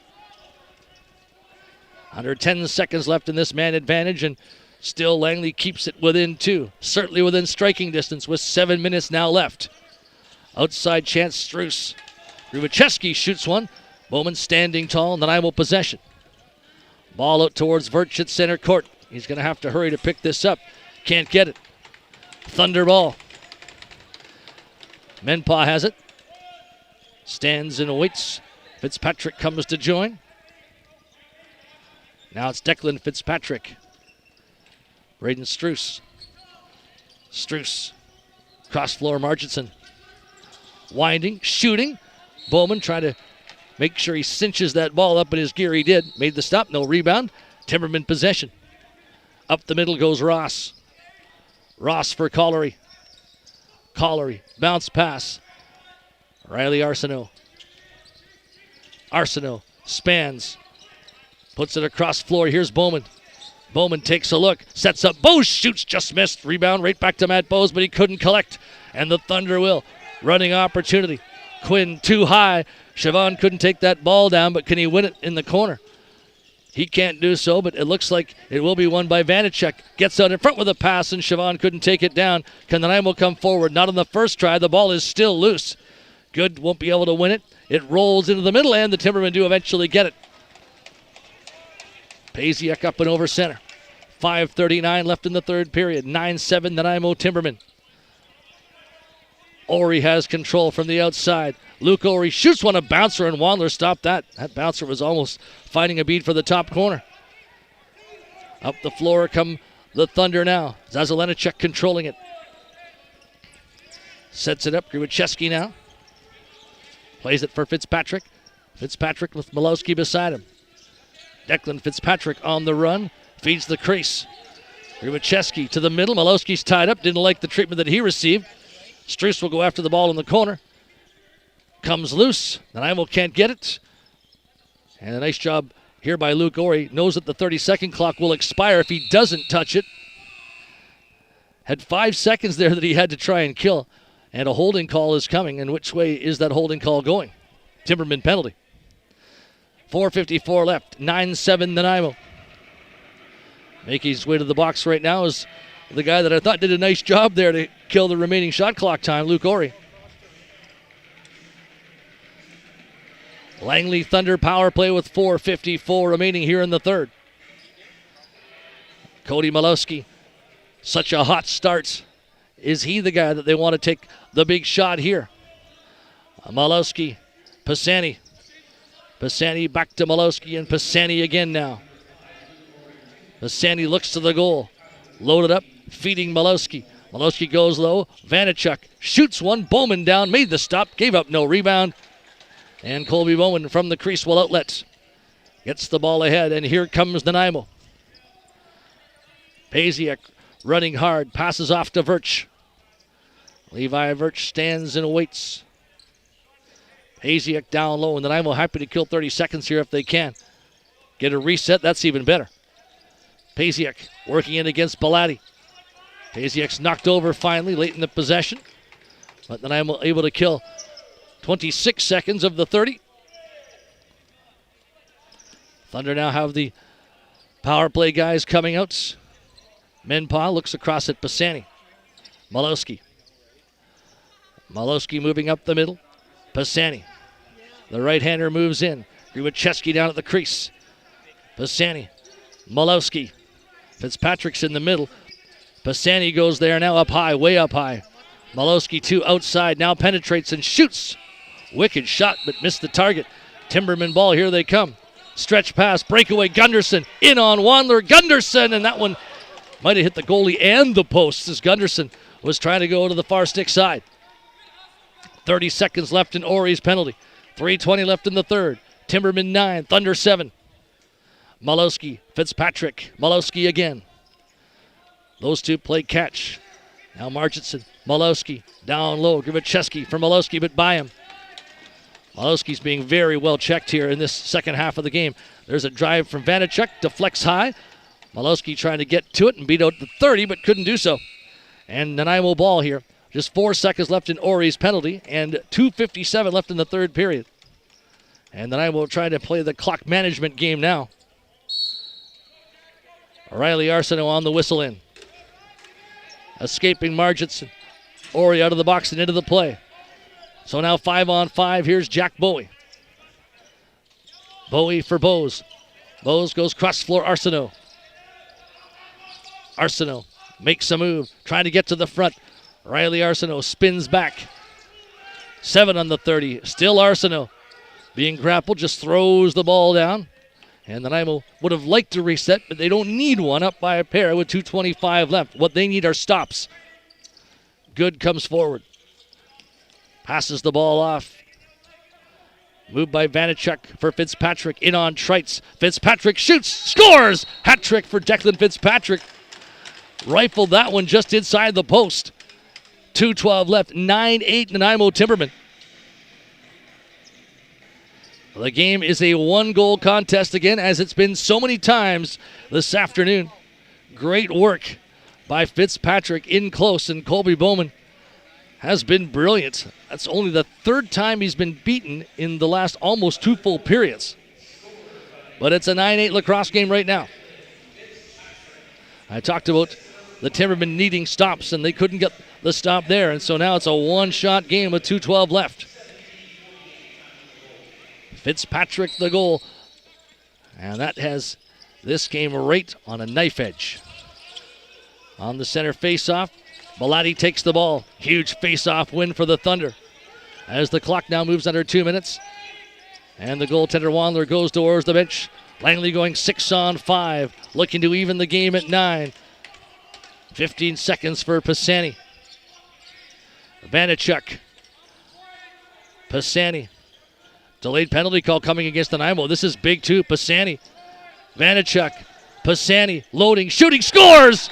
S1: Under 10 seconds left in this man advantage, and still Langley keeps it within 2. Certainly within striking distance with 7 minutes now left. Outside chance, Struce. Rubacheski shoots one. Bowman standing tall. Nanaimo possession. Ball out towards Virch at center court. He's going to have to hurry to pick this up. Can't get it. Thunder ball. Menpaw has it. Stands and waits. Fitzpatrick comes to join. Now it's Declan Fitzpatrick. Braden Struess. Struess. Cross floor Marginson. Winding, shooting. Bowman trying to make sure he cinches that ball up in his gear. He did. Made the stop. No rebound. Timbermen possession. Up the middle goes Ross. Ross for Collery. Collery. Bounce pass. Riley Arsenault. Arsenault spans. Puts it across floor. Here's Bowman. Bowman takes a look. Sets up. Bose shoots. Just missed. Rebound right back to Matt Bose, but he couldn't collect. And the Thunder will. Running opportunity. Quinn too high. Siobhan couldn't take that ball down, but can he win it in the corner? He can't do so, but it looks like it will be won by Vanacek. Gets out in front with a pass, and Siobhan couldn't take it down. Can Nanaimo come forward? Not on the first try. The ball is still loose. Good won't be able to win it. It rolls into the middle, and the Timbermen do eventually get it. Paziak up and over center. 5:39 left in the third period. 9-7 Nanaimo Timbermen. Ori has control from the outside. Luke Ori shoots one, a bouncer, and Wandler stopped that. That bouncer was almost finding a bead for the top corner. Up the floor come the Thunder now. Zazelenacek controlling it. Sets it up. Grubachevsky now. Plays it for Fitzpatrick. Fitzpatrick with Malowski beside him. Declan Fitzpatrick on the run. Feeds the crease. Grubachevsky to the middle. Malowski's tied up. Didn't like the treatment that he received. Struess will go after the ball in the corner. Comes loose. Nanaimo can't get it. And a nice job here by Luke Ori. Knows that the 30-second clock will expire if he doesn't touch it. Had 5 seconds there that he had to try and kill. And a holding call is coming. And which way is that holding call going? Timberman penalty. 4:54 left. 9-7 Nanaimo. Making his way to the box right now is the guy that I thought did a nice job there to kill the remaining shot clock time, Luke Ori. Langley Thunder power play with 4:54 remaining here in the third. Cody Malowski, such a hot start. Is he the guy that they want to take the big shot here? Malowski, Pisani. Pisani back to Malowski, and Pisani again now. Pisani looks to the goal. Loaded up, feeding Malowski. Malowski goes low. Vanachuk shoots one. Bowman down, made the stop, gave up no rebound. And Colby Bowman from the crease will outlet. Gets the ball ahead, and here comes Nanaimo. Paziak running hard, passes off to Virch. Levi Virch stands and waits. Paziak down low, and Nanaimo happy to kill 30 seconds here if they can. Get a reset, that's even better. Paziak working in against Belatti. Paziak's knocked over finally late in the possession. But Nanaimo able to kill 26 seconds of the 30. Thunder now have the power play guys coming out. Menpaw looks across at Pisani. Malowski. Malowski moving up the middle. Pisani. The right-hander moves in. Grubachevsky down at the crease. Pisani. Malowski. Fitzpatrick's in the middle. Pisani goes there now up high, way up high. Malowski too outside, now penetrates and shoots. Wicked shot, but missed the target. Timberman ball, here they come. Stretch pass, breakaway, Gunderson. In on Wandler, Gunderson, and that one might have hit the goalie and the posts as Gunderson was trying to go to the far stick side. 30 seconds left in Ori's penalty. 3:20 left in the third. Timberman 9, Thunder 7. Malowski, Fitzpatrick, Malowski again. Those two play catch. Now Marginson, Malowski, down low. Grubachevsky for Malowski, but by him. Malowski's being very well checked here in this second half of the game. There's a drive from Vanacek, deflects high. Malowski trying to get to it and beat out the 30, but couldn't do so. And Nanaimo ball here. Just 4 seconds left in Ori's penalty and 2:57 left in the third period. And Nanaimo will try to play the clock management game now. Riley Arsenault on the whistle in. Escaping Marginson. Ori out of the box and into the play. So now 5-on-5. Here's Jack Bowie. Bowie for Bose. Bose goes cross floor Arsenault. Arsenault makes a move, trying to get to the front. Riley Arsenault spins back. 7 on the 30. Still Arsenault being grappled, just throws the ball down. And Nanaimo would have liked to reset, but they don't need one, up by a pair with 2:25 left. What they need are stops. Good comes forward. Passes the ball off. Moved by Vanachuk for Fitzpatrick. In on Trites. Fitzpatrick shoots, scores! Hat trick for Declan Fitzpatrick. Rifled that one just inside the post. 2:12 left. 9-8 Nanaimo TImbermen. The game is a one-goal contest again, as it's been so many times this afternoon. Great work by Fitzpatrick in close, and Colby Bowman has been brilliant. That's only the third time he's been beaten in the last almost 2 full periods. But it's a 9-8 lacrosse game right now. I talked about the Timbermen needing stops, and they couldn't get the stop there, and so now it's a one-shot game with 2:12 left. Fitzpatrick the goal, and that has this game right on a knife edge. On the center face-off, Bellotti takes the ball. Huge face-off win for the Thunder. As the clock now moves under 2 minutes, and the goaltender Wandler goes towards the bench. Langley going 6-on-5, looking to even the game at 9. 15 seconds for Pisani. Vanachuk. Pisani. Delayed penalty call coming against Nanaimo. This is big too. Pisani. Vanachuk. Pisani loading, shooting, scores!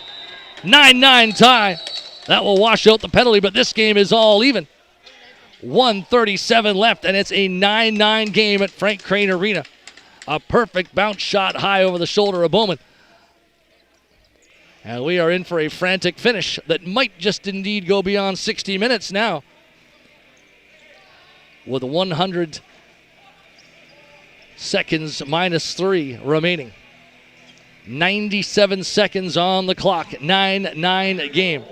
S1: 9-9 tie. That will wash out the penalty, but this game is all even. 1:37 left, and it's a 9-9 game at Frank Crane Arena. A perfect bounce shot high over the shoulder of Bowman. And we are in for a frantic finish that might just indeed go beyond 60 minutes now. With 100 seconds minus 3 remaining. 97 seconds on the clock. 9-9 game.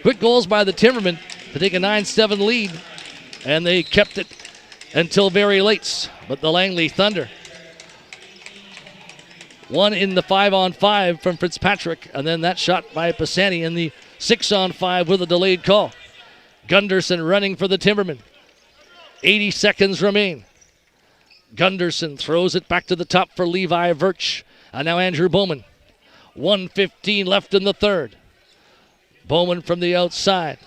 S1: Quick goals by the Timbermen to take a 9-7 lead, and they kept it until very late. But the Langley Thunder, one in the 5-on-5 from Fitzpatrick, and then that shot by Pisani in the 6-on-5 with a delayed call. Gunderson running for the Timbermen. 80 seconds remain. Gunderson throws it back to the top for Levi Virch. And now Andrew Bowman. 1:15 left in the third. Bowman from the outside.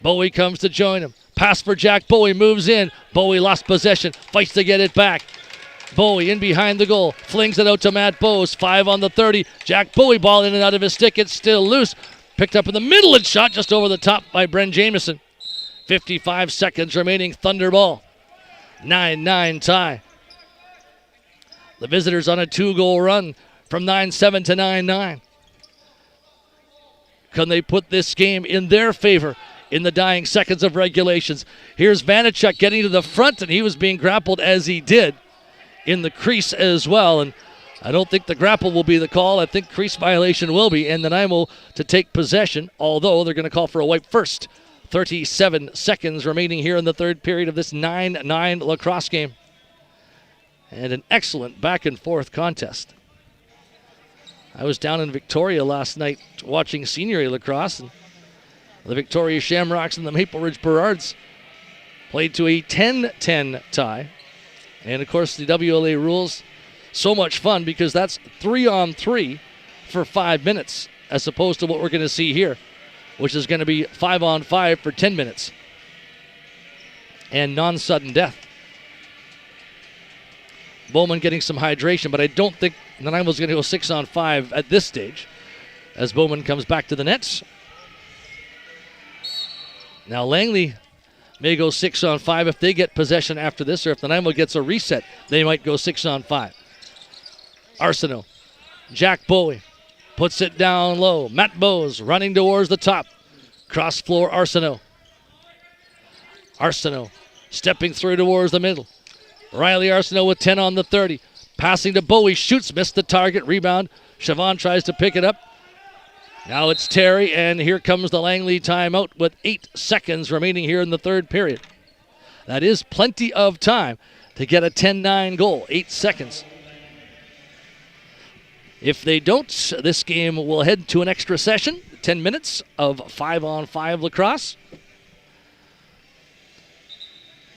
S1: Bowie comes to join him. Pass for Jack Bowie, moves in. Bowie lost possession, fights to get it back. Bowie in behind the goal, flings it out to Matt Bowes. 5 on the 30. Jack Bowie ball in and out of his stick. It's still loose. Picked up in the middle and shot just over the top by Bren Jamieson. 55 seconds remaining. Thunder ball. 9-9 tie. The visitors on a 2-goal run from 9-7 to 9-9. Can they put this game in their favor in the dying seconds of regulations? Here's Vanachuk getting to the front, and he was being grappled as he did in the crease as well. And I don't think the grapple will be the call. I think crease violation will be, and Nanaimo to take possession, although they're going to call for a wipe first. 37 seconds remaining here in the third period of this 9-9 lacrosse game. And an excellent back-and-forth contest. I was down in Victoria last night watching senior A lacrosse, and the Victoria Shamrocks and the Maple Ridge Burrards played to a 10-10 tie. And, of course, the WLA rules, so much fun because that's 3-on-3 for 5 minutes as opposed to what we're going to see here, which is going to be 5-on-5 for 10 minutes. And non-sudden death. Bowman getting some hydration, but I don't think Nanaimo's going to go 6-on-5 at this stage as Bowman comes back to the nets. Now Langley may go 6-on-5 if they get possession after this, or if Nanaimo gets a reset, they might go 6-on-5. Arsenault. Jack Bowie puts it down low. Matt Bowes running towards the top. Cross floor Arsenault. Arsenault stepping through towards the middle. Riley Arsenault with 10 on the 30. Passing to Bowie, shoots, missed the target. Rebound. Chavon tries to pick it up. Now it's Terry, and here comes the Langley timeout with 8 seconds remaining here in the third period. That is plenty of time to get a 10-9 goal. 8 seconds. If they don't, this game will head to an extra session, 10 minutes of 5-on-5 lacrosse.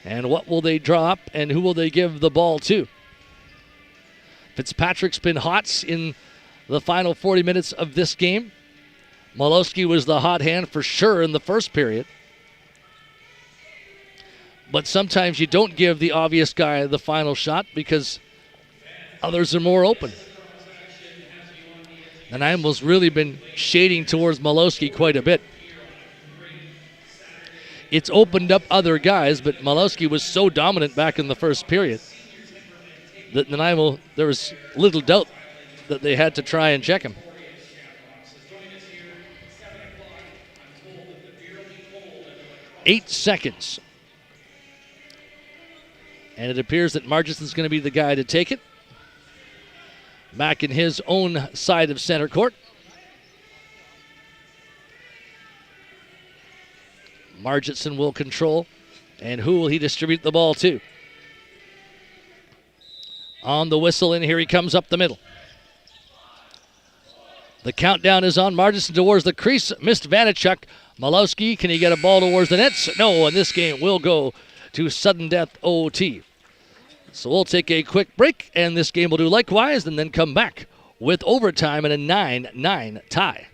S1: And what will they draw up, and who will they give the ball to? Fitzpatrick's been hot in the final 40 minutes of this game. Malowski was the hot hand for sure in the first period. But sometimes you don't give the obvious guy the final shot because others are more open. Nanaimo's really been shading towards Malowski quite a bit. It's opened up other guys, but Malowski was so dominant back in the first period that Nanaimo, there was little doubt that they had to try and check him. Eight seconds. And it appears that Marginson's going to be the guy to take it. Back in his own side of center court. Marginson will control. And who will he distribute the ball to? On the whistle, and here he comes up the middle. The countdown is on. Marginson towards the crease. Missed Vanachuk. Malowski, can he get a ball towards the nets? No, and this game will go to sudden death OT. So we'll take a quick break, and this game will do likewise, and then come back with overtime and a 9-9 tie.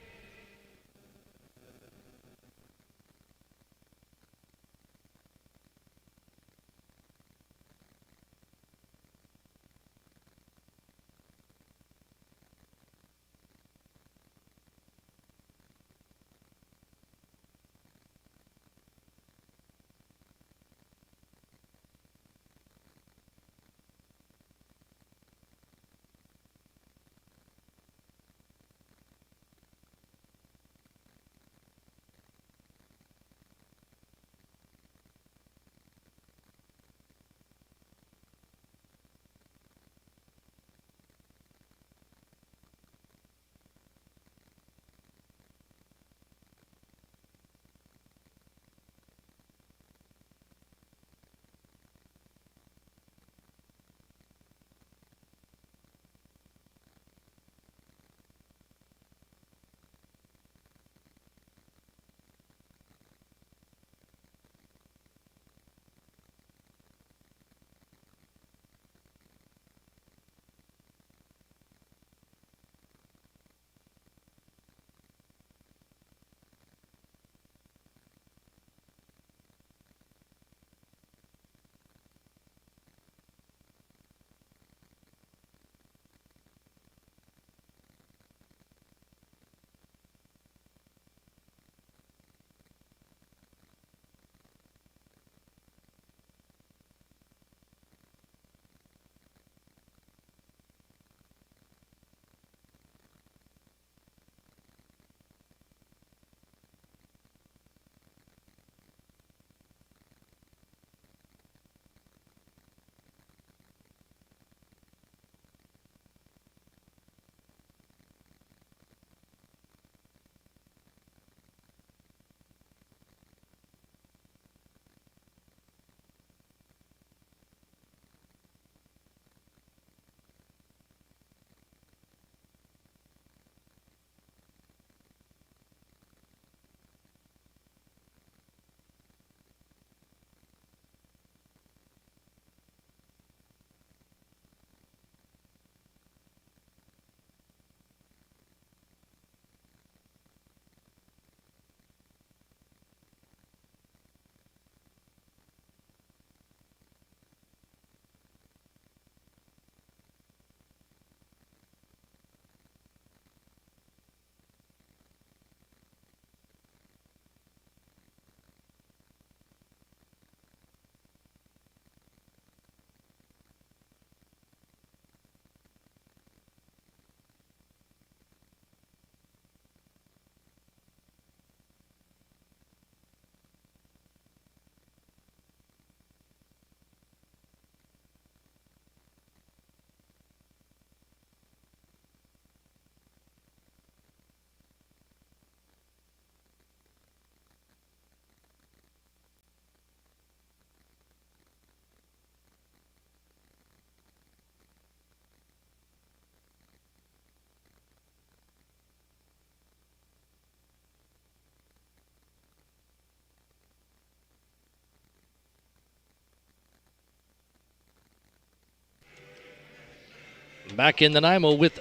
S1: back in Nanaimo with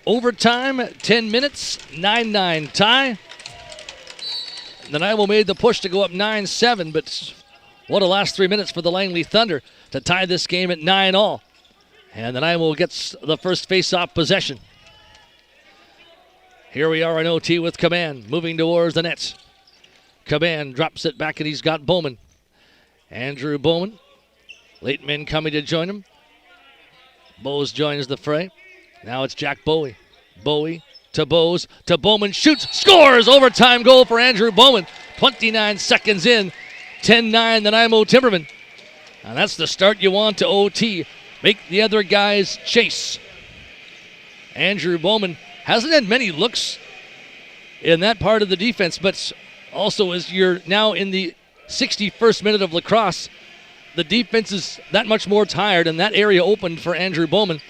S1: overtime, 10 minutes, 9-9 tie. Nanaimo made the push to go up 9-7, but what a last 3 minutes for the Langley Thunder to tie this game at 9-all. And Nanaimo gets the first face-off possession. Here we are in OT with Caban moving towards the nets. Caban drops it back and he's got Bowman. Andrew Bowman. Late men coming to join him. Bowes joins the fray. Now it's Jack Bowie. Bowie to Bowes to Bowman. Shoots, scores! Overtime goal for Andrew Bowman. 29 seconds in. 10-9 Nanaimo TImbermen. And that's the start you want to OT. Make the other guys chase. Andrew Bowman hasn't had many looks in that part of the defense, but also as you're now in the 61st minute of lacrosse, the defense is that much more tired, and that area opened for Andrew Bowman.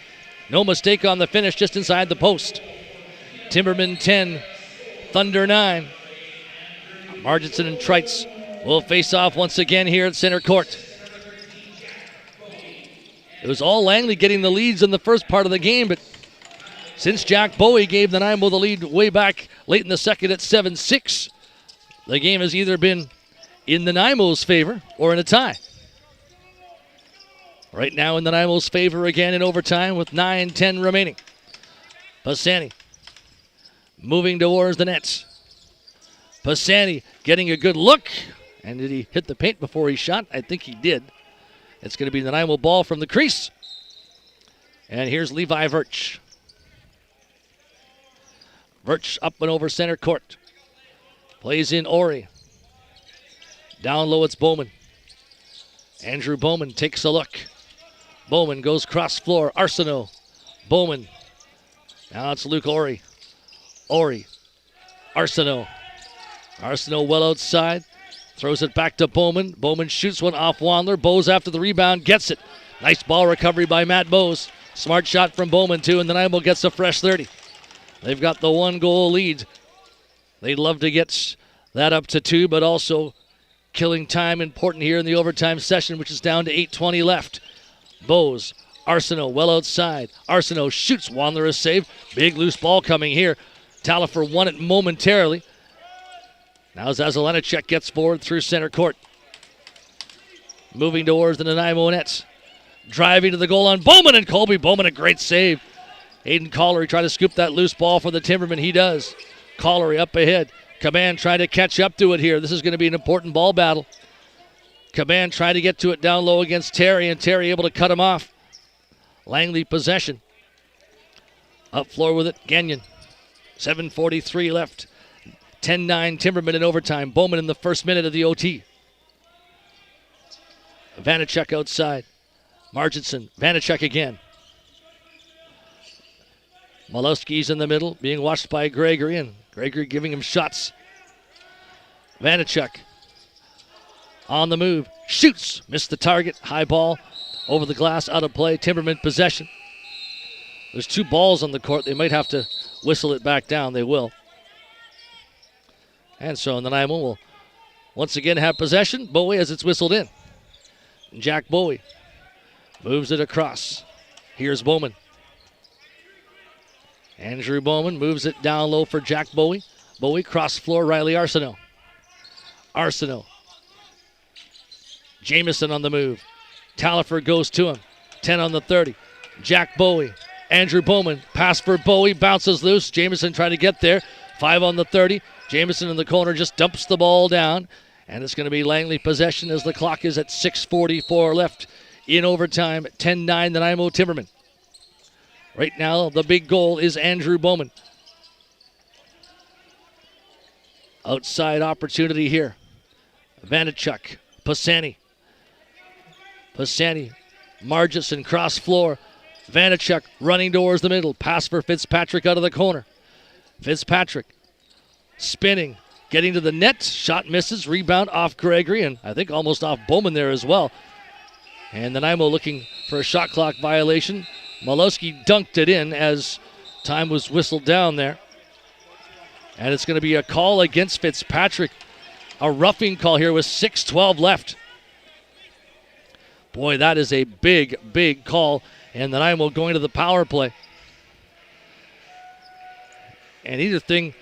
S1: No mistake on the finish, just inside the post. Timbermen 10, Thunder 9. Marginson and Trites will face off once again here at center court. It was all Langley getting the leads in the first part of the game, but since Jack Bowie gave Nanaimo the lead way back late in the second at 7-6, the game has either been in Nanaimo's favor or in a tie. Right now in Nanaimo's favor again in overtime with 9-10 remaining. Pisani moving towards the nets. Pisani getting a good look. And did he hit the paint before he shot? I think he did. It's going to be the Nanaimo ball from the crease. And here's Levi Virch. Virch up and over center court. Plays in Ori. Down low it's Bowman. Andrew Bowman takes a look. Bowman goes cross floor. Arsenault. Bowman. Now it's Luke Ori. Ori. Arsenault. Arsenault well outside. Throws it back to Bowman. Bowman shoots one off Wandler. Bowes after the rebound gets it. Nice ball recovery by Matt Bowes. Smart shot from Bowman too, and Nanaimo gets a fresh 30. They've got the 1-goal lead. They'd love to get that up to 2, but also killing time important here in the overtime session, which is down to 8:20 left. Bowes, Arsenault well outside. Arsenault shoots. Wandler is saved. Big loose ball coming here. Talifer won it momentarily. Now Zazelenacek gets forward through center court. Moving towards the Nanaimo nets. Driving to the goal on Bowman and Colby. Bowman a great save. Aiden Collery trying to scoop that loose ball for the Timbermen. He does. Collery up ahead. Caban trying to catch up to it here. This is going to be an important ball battle. Caban trying to get to it down low against Terry, and Terry able to cut him off. Langley possession. Up floor with it, Gagnon. 7:43 left. 10-9 Timbermen in overtime. Bowman in the first minute of the OT. Vanacek outside. Marginson. Vanacek again. Malowski's in the middle, being watched by Gregory, and Gregory giving him shots. Vanacek on the move. Shoots. Missed the target. High ball over the glass. Out of play. Timbermen possession. There's 2 balls on the court. They might have to whistle it back down. They will. And so Nanaimo will once again have possession. Bowie as it's whistled in. Jack Bowie moves it across. Here's Bowman. Andrew Bowman moves it down low for Jack Bowie. Bowie cross floor, Riley Arsenault. Arsenault. Jamieson on the move. Talifer goes to him. 10 on the 30. Jack Bowie. Andrew Bowman. Pass for Bowie. Bounces loose. Jamieson trying to get there. 5 on the 30. Jamieson in the corner just dumps the ball down. And it's going to be Langley possession as the clock is at 6:44 left in overtime. 10-9 Nanaimo TImbermen. Right now, the big goal is Andrew Bowman. Outside opportunity here. Vanachuk. Pisani. Pisani. Marginson cross floor. Vanachuk running towards the middle. Pass for Fitzpatrick out of the corner. Fitzpatrick spinning. Getting to the net. Shot misses. Rebound off Gregory, and I think almost off Bowman there as well. And Nanaimo looking for a shot clock violation. Malowski dunked it in as time was whistled down there. And it's going to be a call against Fitzpatrick. A roughing call here with 6:12 left. Boy, that is a big, big call. and Nanaimo going to the power play. And either thing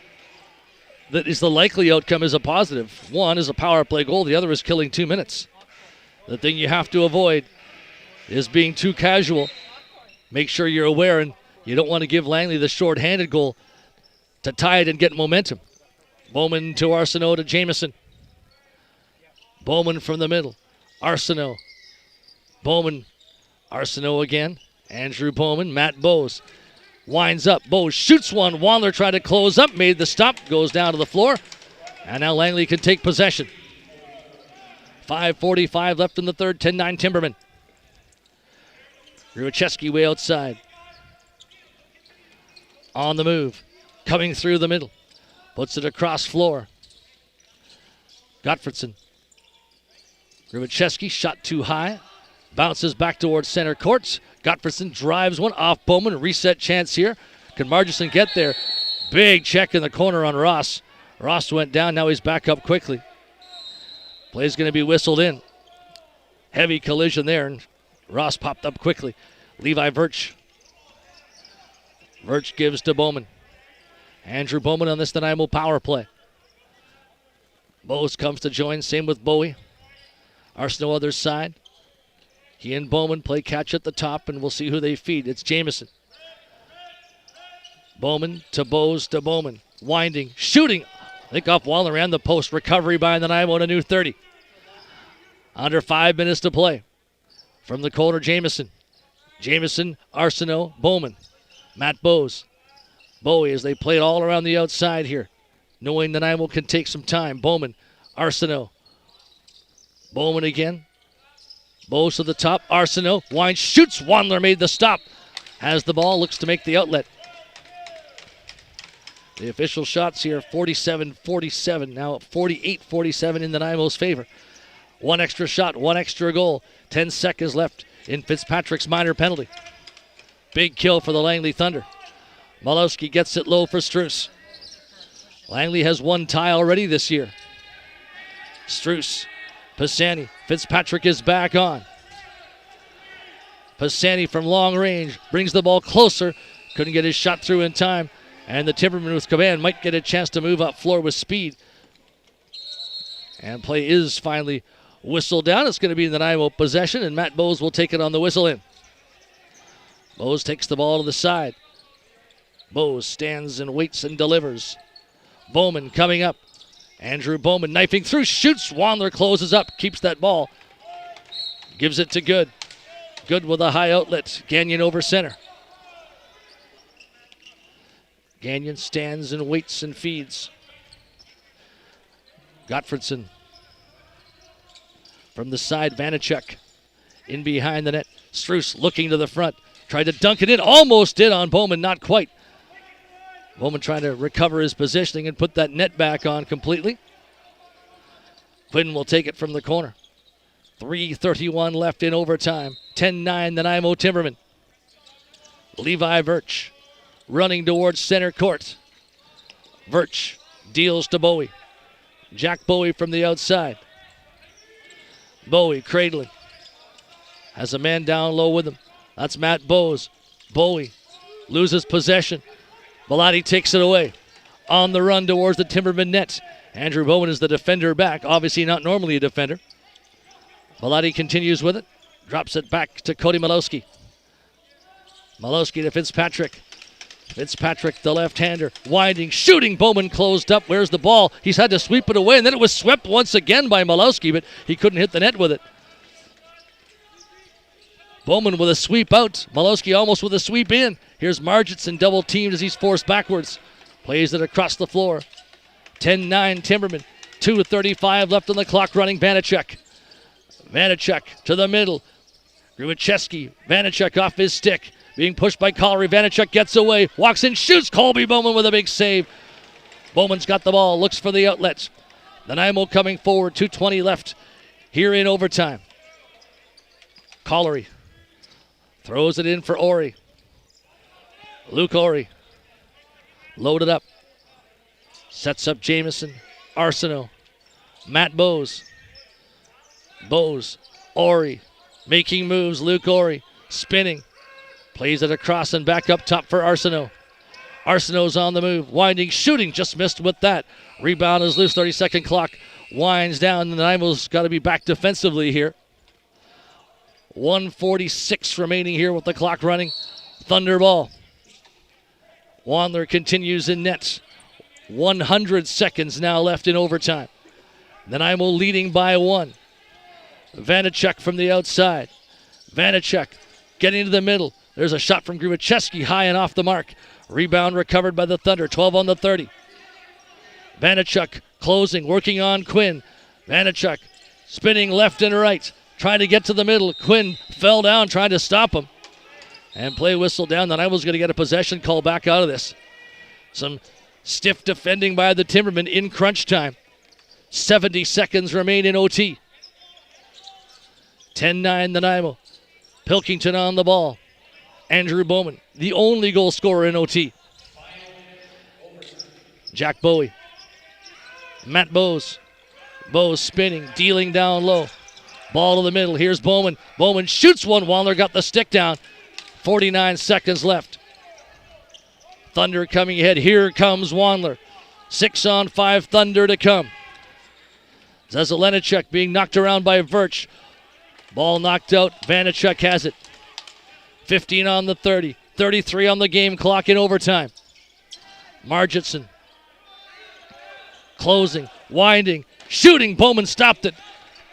S1: that is the likely outcome is a positive. One is a power play goal. The other is killing 2 minutes. The thing you have to avoid is being too casual. Make sure you're aware, and you don't want to give Langley the short-handed goal to tie it and get momentum. Bowman to Arsenault to Jamieson. Bowman from the middle. Arsenault. Bowman. Arsenault again. Andrew Bowman. Matt Bowes. Winds up. Bowes shoots one. Wandler tried to close up. Made the stop. Goes down to the floor. And now Langley can take possession. 5:45 left in the third. 10-9 Timbermen. Gruachewski way outside. On the move. Coming through the middle. Puts it across floor. Gottfredson. Gruachewski shot too high. Bounces back towards center court. Gottfredson drives one off Bowman. Reset chance here. Can Marginson get there? Big check in the corner on Ross. Ross went down. Now he's back up quickly. Play's going to be whistled in. Heavy collision there. And Ross popped up quickly. Levi Virch. Virch gives to Bowman. Andrew Bowman on this Nanaimo power play. Bowes comes to join. Same with Bowie. Arsenault other side. He and Bowman play catch at the top, and we'll see who they feed. It's Jamieson. Bowman to Bowes to Bowman. Winding. Shooting. I think off Waller and the post. Recovery by Nanaimo and a new 30. Under 5 minutes to play. From the corner, Jamieson. Jamieson, Arsenault, Bowman. Matt Bowes. Bowie as they play it all around the outside here. Knowing Nanaimo can take some time. Bowman, Arsenault. Bowman again. Bowes to the top. Arsenault. Wine shoots. Wandler made the stop. Has the ball. Looks to make the outlet. The official shots here, 47-47. Now 48-47 in Nanaimo's favor. One extra shot, one extra goal. 10 seconds left in Fitzpatrick's minor penalty. Big kill for the Langley Thunder. Malowski gets it low for Struess. Langley has one tie already this year. Struess. Pisani. Fitzpatrick is back on. Pisani from long range brings the ball closer. Couldn't get his shot through in time. And the Timbermen with command might get a chance to move up floor with speed. And play is finally whistled down. It's going to be the Nanaimo possession, and Matt Bowes will take it on the whistle in. Bowes takes the ball to the side. Bowes stands and waits and delivers. Bowman coming up. Andrew Bowman knifing through, shoots. Wandler closes up, keeps that ball. Gives it to Good. Good with a high outlet. Gagnon over center. Gagnon stands and waits and feeds. Gottfredson. From the side, Vanacek. In behind the net. Struess looking to the front. Tried to dunk it in. Almost did on Bowman, not quite. Bowman trying to recover his positioning and put that net back on completely. Quinn will take it from the corner. 3:31 left in overtime. 10-9 Nanaimo Timbermen. Levi Virch running towards center court. Virch deals to Bowie. Jack Bowie from the outside. Bowie cradling. Has a man down low with him. That's Matt Bowes. Bowie loses possession. Bellotti takes it away. On the run towards the Timberman net. Andrew Bowman is the defender back. Obviously not normally a defender. Bellotti continues with it. Drops it back to Cody Malowski. Malowski to Fitzpatrick. Fitzpatrick, the left-hander. Winding, shooting. Bowman closed up. Where's the ball? He's had to sweep it away, and then it was swept once again by Malowski, but he couldn't hit the net with it. Bowman with a sweep out. Malowski almost with a sweep in. Here's Marginson double teamed as he's forced backwards. Plays it across the floor. 10-9 Timbermen. 2:35 left on the clock running Vanacek. Vanacek to the middle. Gruachewski. Vanacek off his stick. Being pushed by Collery. Vanacek gets away. Walks in, shoots. Colby Bowman with a big save. Bowman's got the ball. Looks for the outlet. Nanaimo coming forward. 2:20 left here in overtime. Collery throws it in for Ori. Luke Ori. Loaded up. Sets up Jamieson. Arsenault. Matt Bowes. Bowes. Ori. Making moves. Luke Ori. Spinning. Plays it across and back up top for Arsenault. Arsenault's on the move. Winding, shooting. Just missed with that. Rebound is loose. 30-second clock. Winds down. Nanaimo's got to be back defensively here. 1:46 remaining here with the clock running. Thunder ball. Wandler continues in nets. 100 seconds now left in overtime. Nanaimo leading by 1. Vanacek from the outside. Vanacek getting to the middle. There's a shot from Grubacheski high and off the mark. Rebound recovered by the Thunder. 12 on the 30. Vanacek closing, working on Quinn. Vanacek spinning left and right, trying to get to the middle. Quinn fell down trying to stop him. And play whistle down. Nanaimo's going to get a possession call back out of this. Some stiff defending by the Timbermen in crunch time. 70 seconds remain in OT. 10-9 Nanaimo. Pilkington on the ball. Andrew Bowman, the only goal scorer in OT. Jack Bowie. Matt Bowes. Bowes spinning, dealing down low. Ball to the middle. Here's Bowman. Bowman shoots one. Wandler got the stick down. 49 seconds left. Thunder coming ahead. Here comes Wandler. 6-on-5 Thunder to come. Zezelenacek being knocked around by Virch. Ball knocked out. Vanacek has it. 15 on the 30. 33 on the game clock in overtime. Margitson. Closing. Winding. Shooting. Bowman stopped it.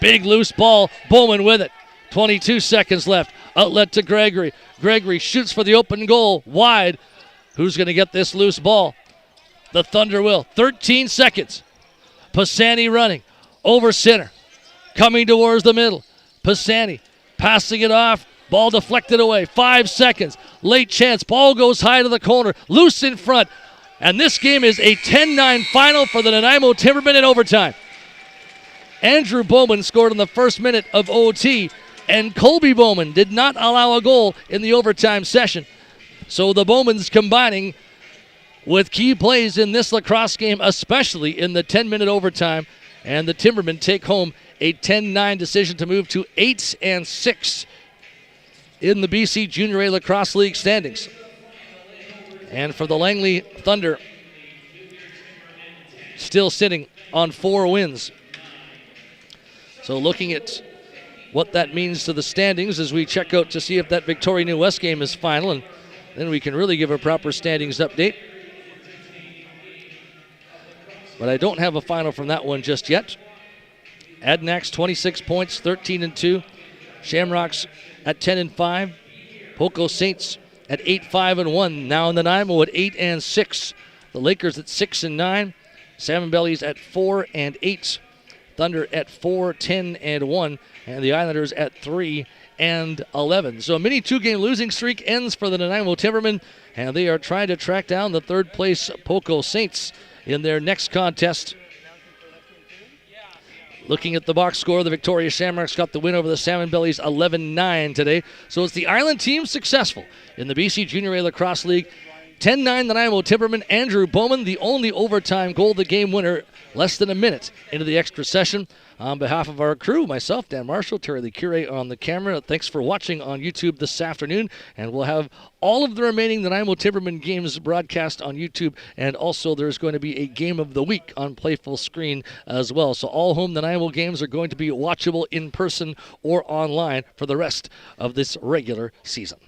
S1: Big loose ball. Bowman with it. 22 seconds left. Outlet to Gregory. Gregory shoots for the open goal. Wide. Who's going to get this loose ball? The Thunder will. 13 seconds. Pisani running. Over center. Coming towards the middle. Pisani passing it off. Ball deflected away. 5 seconds. Late chance. Ball goes high to the corner. Loose in front. And this game is a 10-9 final for the Nanaimo Timbermen in overtime. Andrew Bowman scored in the first minute of OT, and Colby Bowman did not allow a goal in the overtime session. So the Bowmans combining with key plays in this lacrosse game, especially in the 10-minute overtime, and the Timbermen take home a 10-9 decision to move to 8-6 in the BC Junior A Lacrosse League standings. And for the Langley Thunder, still sitting on 4 wins. So looking at what that means to the standings as we check out to see if that Victoria New West game is final, and then we can really give a proper standings update. But I don't have a final from that one just yet. Adnax 26 points, 13-2. Shamrocks at 10-5. Poco Saints at 8-5-1. Now Nanaimo at 8-6. The Lakers at 6-9. Salmon Bellies at 4-8. Thunder at 4-10-1. And the Islanders at 3-11. So a mini 2-game losing streak ends for the Nanaimo Timbermen, and they are trying to track down the third place Poco Saints in their next contest. Looking at the box score, the Victoria Shamrocks got the win over the Salmon Bellies 11-9 today. So it's the Island team successful in the BC Junior A Lacrosse League. 10-9 the Nanaimo Timbermen. Andrew Bowman, the only overtime goal, the game winner, less than a minute into the extra session. On behalf of our crew, myself, Dan Marshall, Terry LeCure on the camera, thanks for watching on YouTube this afternoon. And we'll have all of the remaining Nanaimo Timbermen games broadcast on YouTube. And also there's going to be a game of the week on Playful Screen as well. So all home Nanaimo games are going to be watchable in person or online for the rest of this regular season.